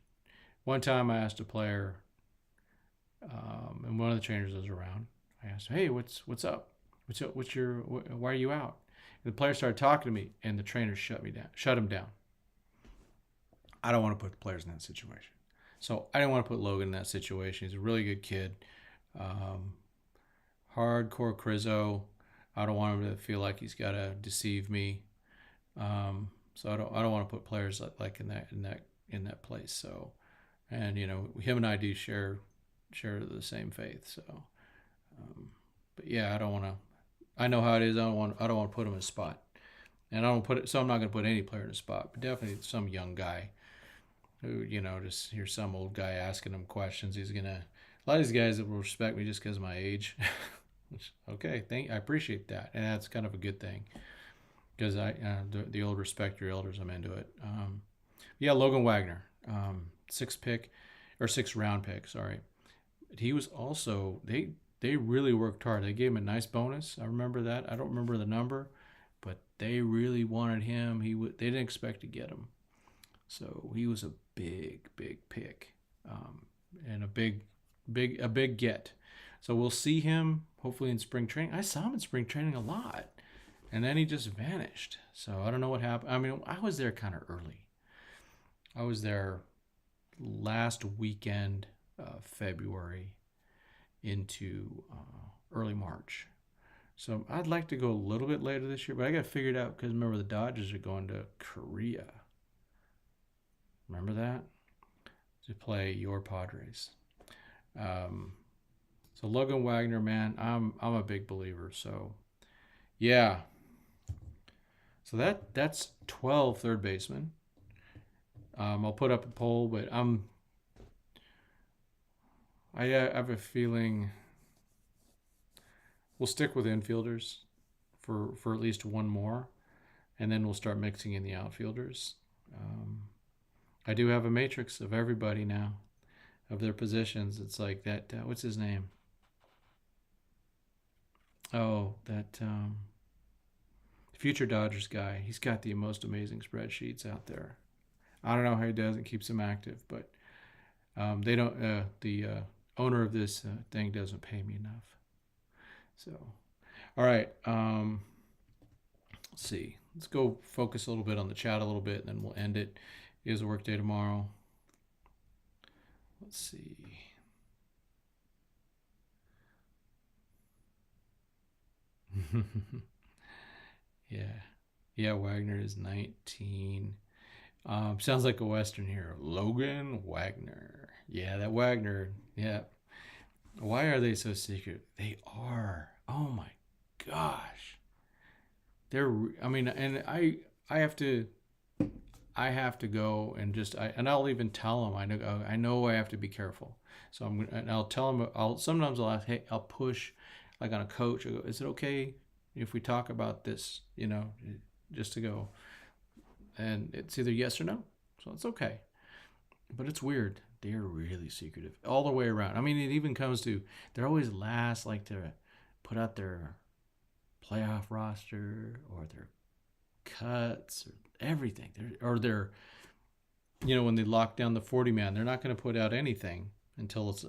S1: One time I asked a player, and one of the trainers was around. I asked him, "Hey, what's up? Why are you out?" And the player started talking to me, and the trainer shut him down. I don't want to put the players in that situation. So I didn't want to put Logan in that situation. He's a really good kid. Hardcore Crizzo. I don't want him to feel like he's got to deceive me. So I don't want to put players like in that place. So, and him and I do share the same faith. So, but yeah, I don't want to. I know how it is. I don't want to put him in a spot, and I don't put it. So I'm not going to put any player in a spot, but definitely some young guy who just hear some old guy asking him questions. He's gonna. A lot of these guys that will respect me just because of my age. Okay, I appreciate that, and that's kind of a good thing. Because the old respect your elders, I'm into it. Yeah, Logan Wagner, 6th round pick. Sorry, but he was also they really worked hard. They gave him a nice bonus. I remember that. I don't remember the number, but they really wanted him. They didn't expect to get him, so he was a big pick, and a big get. So we'll see him hopefully in spring training. I saw him in spring training a lot. And then he just vanished. So I don't know what happened. I mean, I was there kind of early. I was there last weekend of February into early March. So I'd like to go a little bit later this year, but I got to figure it out because remember the Dodgers are going to Korea. Remember that? To play your Padres. Um, so Logan Wagner, man, I'm a big believer. So yeah. So that's 12 third basemen. I'll put up a poll, but I have a feeling we'll stick with infielders for at least one more, and then we'll start mixing in the outfielders. I do have a matrix of everybody now, of their positions. It's like that. What's his name? Oh, that future Dodgers guy. He's got the most amazing spreadsheets out there. I don't know how he does it, keeps them active, but they don't. The owner of this thing doesn't pay me enough. So, all right. Let's see. Let's go focus a little bit on the chat a little bit, and then we'll end it. It is a work day tomorrow. Let's see. Yeah, Wagner is 19. Sounds like a Western hero. Logan Wagner. Yeah, that Wagner. Yeah. Why are they so secret? They are. Oh my gosh. I mean, and I have to go and and I'll even tell them. I know I have to be careful. So and I'll tell them. Sometimes I'll ask, hey, I'll push, like on a coach. I go, is it okay if we talk about this? Just to go, and it's either yes or no. So it's okay. But it's weird. They're really secretive all the way around. I mean, it even comes to they're always last, like to put out their playoff roster or their cuts or everything. They're when they lock down the 40-man, they're not going to put out anything until it's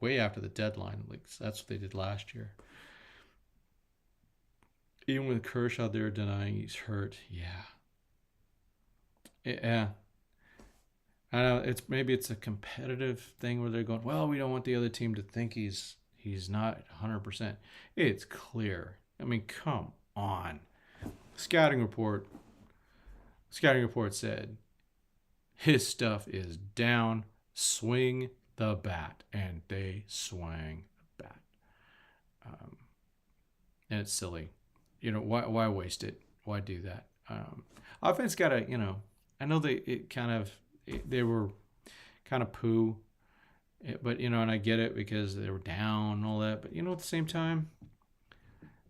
S1: way after the deadline. Like that's what they did last year. Even with Kershaw, they're denying he's hurt. Yeah. Yeah. I know maybe it's a competitive thing where they're going, well, we don't want the other team to think he's not 100%. It's clear. I mean, come on. Scouting report said his stuff is down. Swing the bat, and they swang the bat. And it's silly. Why waste it? Why do that? Offense got to, I know they were kind of poo, but and I get it because they were down and all that. But at the same time,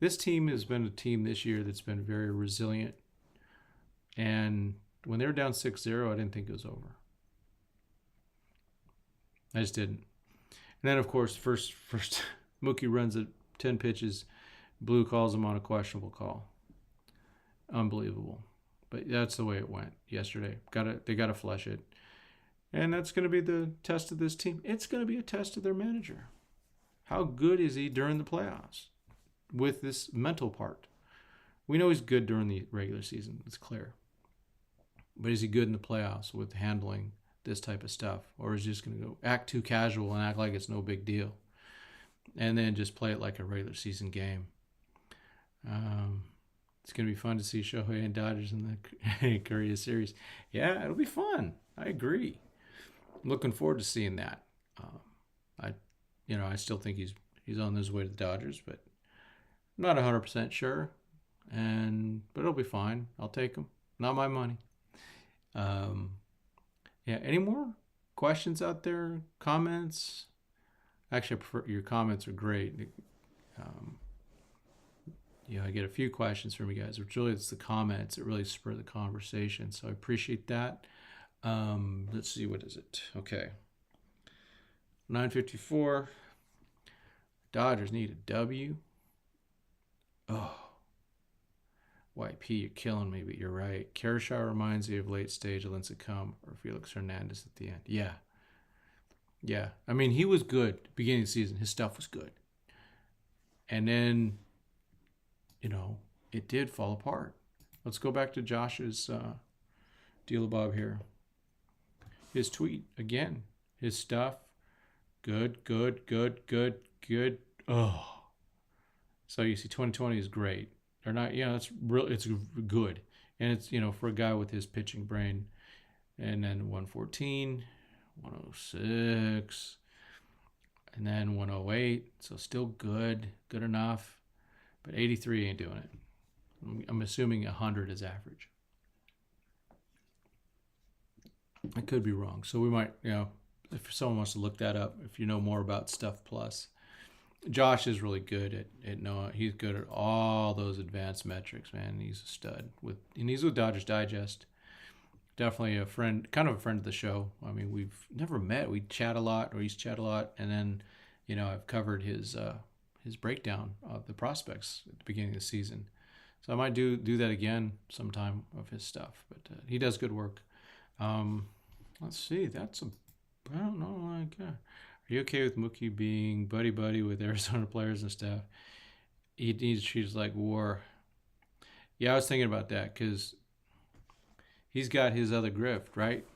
S1: this team has been a team this year that's been very resilient. And when they were down 6-0, I didn't think it was over. I just didn't. And then of course, first Mookie runs at 10 pitches. Blue calls him on a questionable call. Unbelievable. But that's the way it went yesterday. They got to flush it. And that's going to be the test of this team. It's going to be a test of their manager. How good is he during the playoffs with this mental part? We know he's good during the regular season. It's clear. But is he good in the playoffs with handling this type of stuff? Or is he just going to go act too casual and act like it's no big deal? And then just play it like a regular season game. It's going to be fun to see Shohei and Dodgers in the Korea series. Yeah, it'll be fun. I agree. I'm looking forward to seeing that. I still think he's on his way to the Dodgers, but I'm not 100% sure. But it'll be fine. I'll take him. Not my money. Any more questions out there? Comments? Actually, I prefer your comments are great. I get a few questions from you guys, which really it's the comments that really spur the conversation. So I appreciate that. Let's see, what is it? Okay. 9:54. Dodgers need a W. Oh. YP, you're killing me, but you're right. Kershaw reminds me of late stage Lincecum or Felix Hernandez at the end. Yeah. Yeah. I mean, he was good beginning of the season. His stuff was good. And then, it did fall apart. Let's go back to Josh's deal above here. His tweet, again. His stuff, good. Oh. So you see 2020 is great. Or not, it's real. It's good. And it's, for a guy with his pitching brain. And then 114, 106, and then 108. So still good enough. But 83 ain't doing it. I'm assuming 100 is average. I could be wrong. So we might, if someone wants to look that up, if you know more about Stuff Plus. Josh is really good at knowing. He's good at all those advanced metrics, man. He's a stud. And he's with Dodgers Digest. Definitely a friend, kind of a friend of the show. I mean, we've never met. We chat a lot, or he's chat a lot. And then, I've covered his breakdown of the prospects at the beginning of the season. So I might do that again sometime of his stuff. But he does good work. Let's see. I don't know. Are you okay with Mookie being buddy with Arizona players and stuff? He needs to treat us like war. Yeah, I was thinking about that because he's got his other grift, right?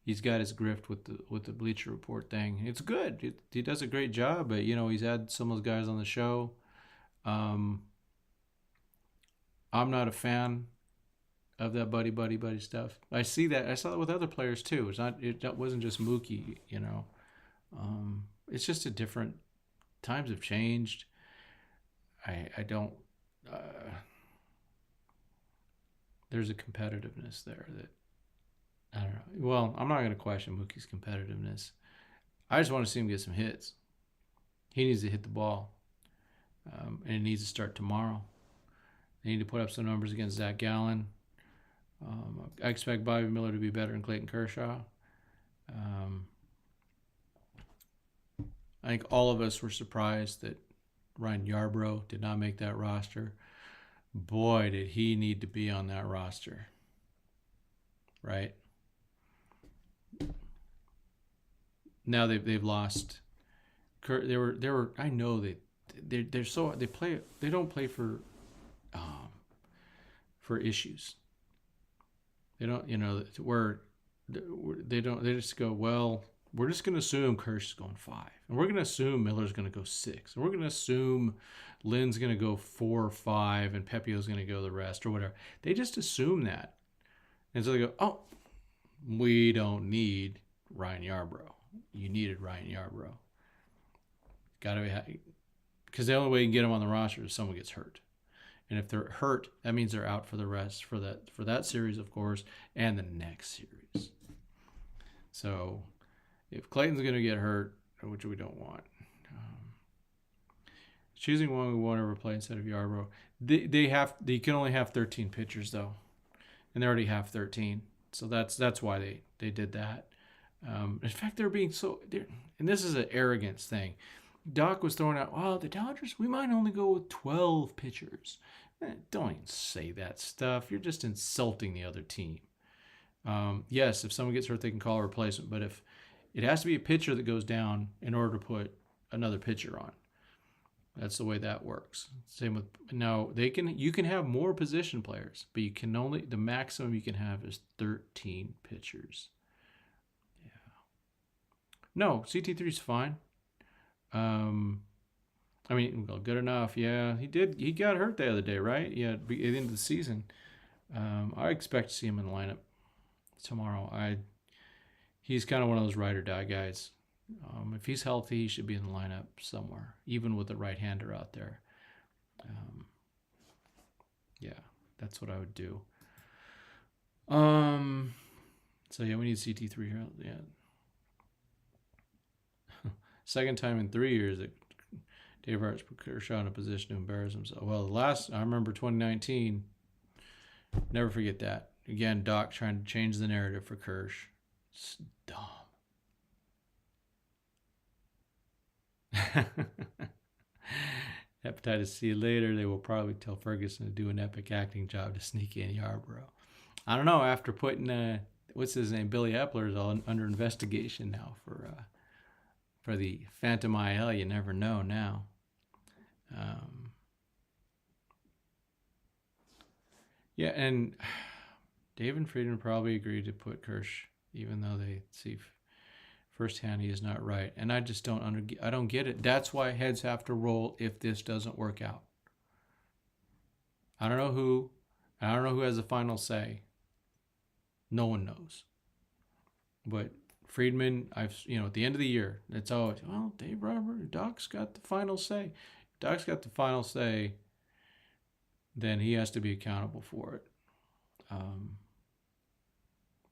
S1: He's got his grift with the Bleacher Report thing. It's good. He does a great job, but he's had some of those guys on the show. I'm not a fan of that buddy stuff. I see that. I saw that with other players too. It wasn't just Mookie. It's just a different times have changed. I don't. There's a competitiveness there that I don't know. Well, I'm not going to question Mookie's competitiveness. I just want to see him get some hits. He needs to hit the ball, and it needs to start tomorrow. They need to put up some numbers against Zach Gallen. I expect Bobby Miller to be better than Clayton Kershaw. I think all of us were surprised that Ryan Yarbrough did not make that roster. Boy, did he need to be on that roster. Right? Now they've lost. They were. I know they don't play for issues. They don't. They just go, well, we're just going to assume Kirsch is going 5. And we're going to assume Miller's going to go 6. And we're going to assume Lynn's going to go 4 or 5 and Pepio's going to go the rest or whatever. They just assume that. And so they go, oh, we don't need Ryan Yarbrough. You needed Ryan Yarbrough. Got to be, because the only way you can get him on the roster is someone gets hurt. And if they're hurt, that means they're out for the rest, for that series, of course, and the next series. So if Clayton's going to get hurt, which we don't want, choosing one we want to replay instead of Yarbrough, they can only have 13 pitchers though, and they already have 13. So that's why they did that. In fact, they're being and this is an arrogance thing. Doc was throwing out, the Dodgers, we might only go with 12 pitchers. Don't even say that stuff. You're just insulting the other team. Yes, if someone gets hurt, they can call a replacement. But if it has to be a pitcher that goes down in order to put another pitcher on. That's the way that works. Same with now. You can have more position players, but the maximum you can have is 13 pitchers. Yeah. No, CT3 is fine. I mean, good enough. Yeah, he did. He got hurt the other day, right? Yeah, at the end of the season. I expect to see him in the lineup tomorrow. He's kind of one of those ride or die guys. If he's healthy, he should be in the lineup somewhere, even with a right-hander out there. Yeah, that's what I would do. So yeah, we need CT3 here. Yeah. Second time in 3 years that Dave Arch put Kershaw in a position to embarrass himself. Well, I remember 2019. Never forget that. Again, Doc trying to change the narrative for Kirsch. It's dumb. Hepatitis C later, they will probably tell Ferguson to do an epic acting job to sneak in Yarbrough. I don't know, after putting, what's his name, Billy Epler is all under investigation now for the Phantom IL. You never know now. Yeah, and Dave and Friedman probably agreed to put Kirsch, even though they see firsthand he is not right. And I just I don't get it. That's why heads have to roll if this doesn't work out. I don't know who. I don't know who has the final say. No one knows. But Friedman, at the end of the year, it's always, well, Dave Robert, Doc's got the final say. Doc's got the final say, then he has to be accountable for it.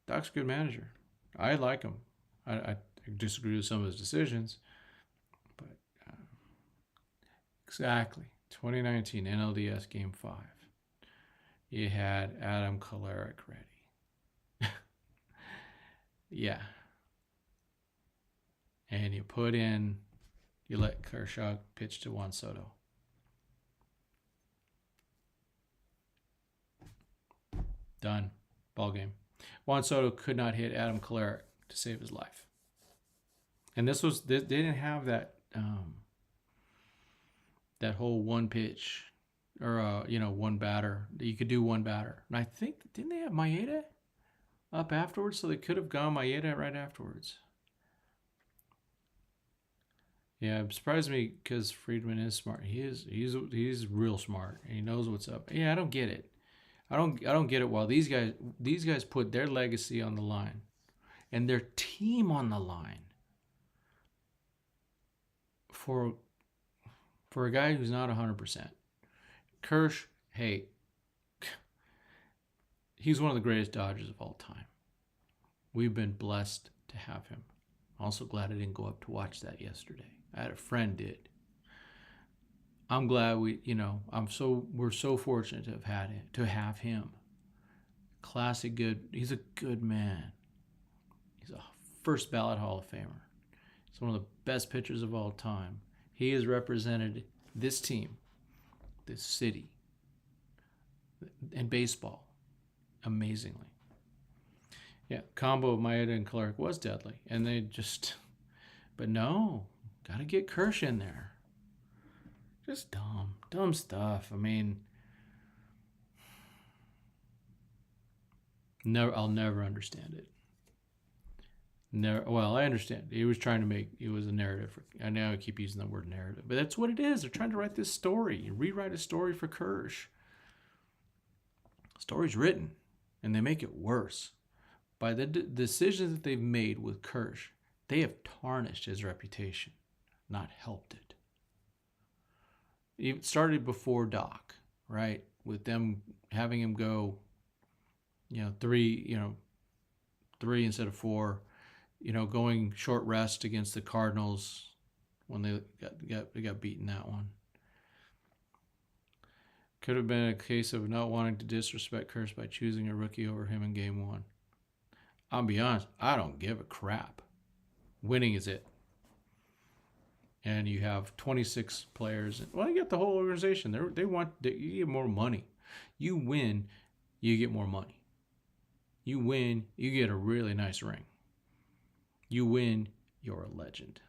S1: Doc's a good manager. I like him. I disagree with some of his decisions, but exactly 2019 NLDS Game 5. You had Adam Kolarek ready. Yeah. And you let Kershaw pitch to Juan Soto. Done. Ball game. Juan Soto could not hit Adam Kolarek to save his life. And they didn't have that that whole one pitch or one batter. You could do one batter. And I think, didn't they have Maeda up afterwards? So they could have gone Maeda right afterwards. Yeah, it surprised me because Friedman is smart. He's real smart and he knows what's up. Yeah, I don't get it. I don't get it. While these guys put their legacy on the line and their team on the line for a guy who's not 100%. Kersh, hey, he's one of the greatest Dodgers of all time. We've been blessed to have him. I'm also glad I didn't go up to watch that yesterday. I had a friend did. I'm glad we're so fortunate to have him. Classic good. He's a good man. He's a first ballot Hall of Famer. He's one of the best pitchers of all time. He has represented this team, this city, and baseball amazingly. Yeah, combo of Maeda and Kolarek was deadly, and but no, gotta get Kersh in there. Just dumb stuff. I mean, I'll never understand it. Never. Well, I understand. He was trying to make it was a narrative. I know I keep using the word narrative, but that's what it is. They're trying to write this story. You rewrite a story for Kersh. Story's written, and they make it worse by the decisions that they've made with Kersh. They have tarnished his reputation, not helped it. It started before Doc, right? With them having him go, three instead of four, going short rest against the Cardinals when they got beaten that one. Could have been a case of not wanting to disrespect Kersh by choosing a rookie over him in Game 1. I'll be honest, I don't give a crap. Winning is it. And you have 26 players. Well, you got the whole organization. You get more money. You win, you get more money. You win, you get a really nice ring. You win, you're a legend.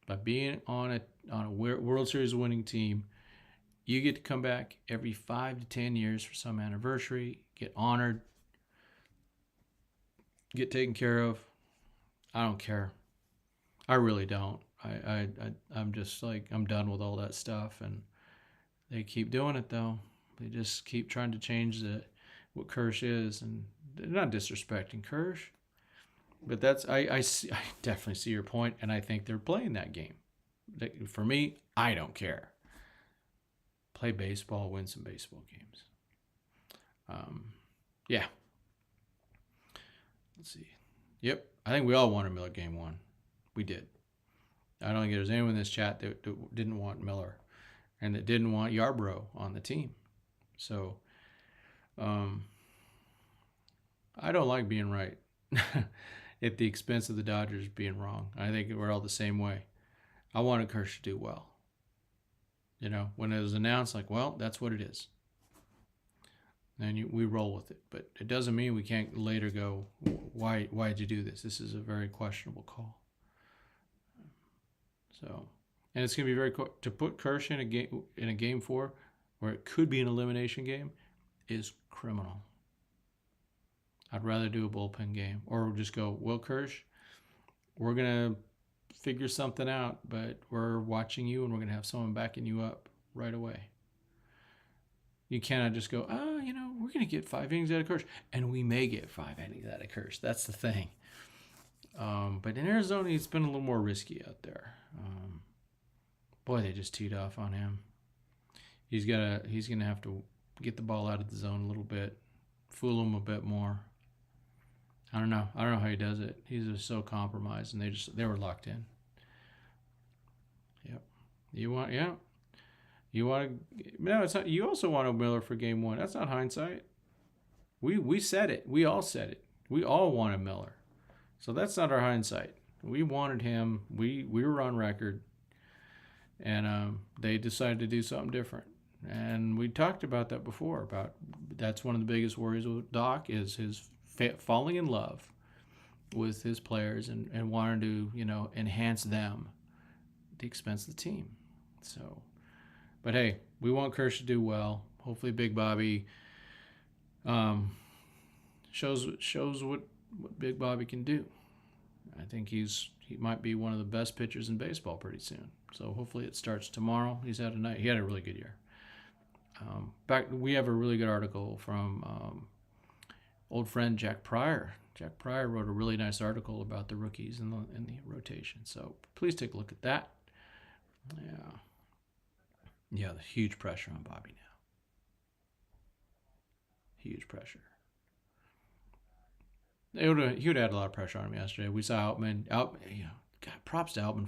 S1: By being on a World Series winning team, you get to come back every 5 to 10 years for some anniversary, get honored, get taken care of. I don't care. I really don't. I'm just like, I'm done with all that stuff, and they keep doing it though. They just keep trying to change what Kersh is, and they're not disrespecting Kersh, but I definitely see your point, and I think they're playing that game. For me, I don't care. Play baseball, win some baseball games. Yeah. Let's see. Yep, I think we all wanted Miller Game 1. We did. I don't think there's anyone in this chat that didn't want Miller and that didn't want Yarbrough on the team. So I don't like being right at the expense of the Dodgers being wrong. I think we're all the same way. I wanted Kersh to do well. When it was announced, like, well, that's what it is. And we roll with it. But it doesn't mean we can't later go, why'd you do this? This is a very questionable call. So, and it's going to be to put Kersh in a game 4 where it could be an elimination game is criminal. I'd rather do a bullpen game or just go, well, Kersh, we're going to figure something out, but we're watching you and we're going to have someone backing you up right away. You cannot just go, we're going to get 5 innings out of Kersh. And we may get 5 innings out of Kersh. That's the thing. But in Arizona, it's been a little more risky out there. Boy, they just teed off on him. He's going to have to get the ball out of the zone a little bit, fool him a bit more. I don't know how he does it. He's just so compromised, and they were locked in. Yep. It's not. You also want a Miller for game 1. That's not hindsight. We said it. We all said it. We all wanted Miller. So that's not our hindsight. We wanted him. We were on record, and they decided to do something different. And we talked about that before. About that's one of the biggest worries with Doc is his falling in love with his players and wanting to enhance them at the expense of the team. So, but hey, we want Kersh to do well. Hopefully, Big Bobby shows what Big Bobby can do. I think he might be one of the best pitchers in baseball pretty soon. So hopefully it starts tomorrow. He had a really good year. We have a really good article from old friend Jack Pryor. Jack Pryor wrote a really nice article about the rookies in the rotation. So please take a look at that. Yeah, the huge pressure on Bobby now. Huge pressure. He would have had a lot of pressure on him yesterday. We saw Outman. God, props to Outman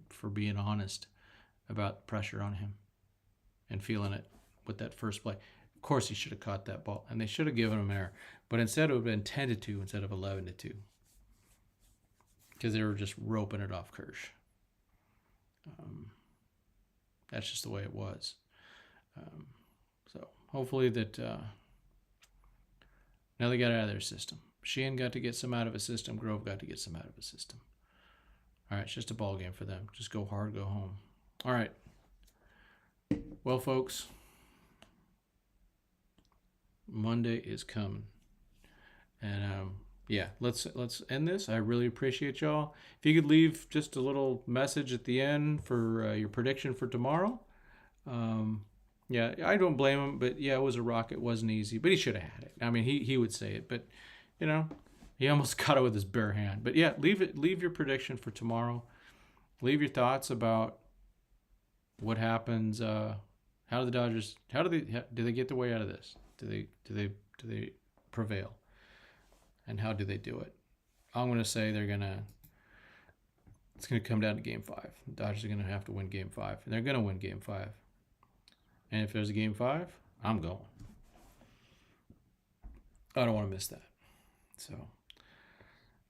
S1: for being honest about pressure on him and feeling it with that first play. Of course, he should have caught that ball, and they should have given him an error. But instead, it would have been 10-2 instead of 11-2 because they were just roping it off Kersh. That's just the way it was. So hopefully that now they got it out of their system. Sheehan got to get some out of his system. Grove got to get some out of his system. All right, it's just a ball game for them. Just go hard, go home. All right. Well, folks, Monday is coming, and let's end this. I really appreciate y'all. If you could leave just a little message at the end for your prediction for tomorrow. I don't blame him, but it was a rock. It wasn't easy, but he should have had it. I mean, he would say it, but he almost got it with his bare hand. But leave your prediction for tomorrow. Leave your thoughts about what happens. How do the Dodgers? Do they get their way out of this? Do they prevail? And how do they do it? I'm going to say it's going to come down to Game 5. The Dodgers are going to have to win Game 5, and they're going to win Game 5. And if there's a Game 5, I'm going. I don't want to miss that. So,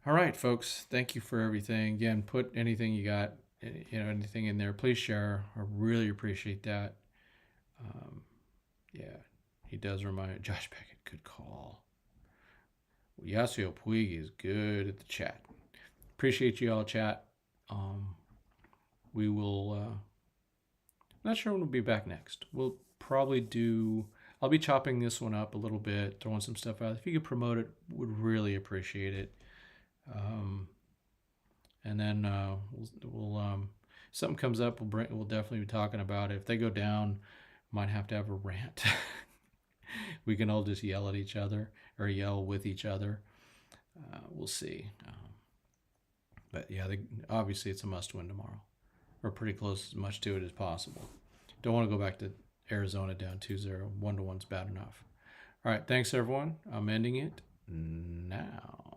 S1: all right, folks. Thank you for everything. Again, put anything you got, anything in there. Please share. I really appreciate that. He does remind Josh Beckett. Good call. Yasiel Puig is good at the chat. Appreciate you all, chat. We will. Not sure when we'll be back next. We'll probably I'll be chopping this one up a little bit, throwing some stuff out. If you could promote it, would really appreciate it. And then we'll something comes up, we'll definitely be talking about it. If they go down, might have to have a rant. We can all just yell at each other or yell with each other. We'll see. But obviously it's a must-win tomorrow. We're pretty close, as much to it as possible. Don't want to go back to Arizona down 2-0. 1-1's bad enough. All right, thanks everyone. I'm ending it now.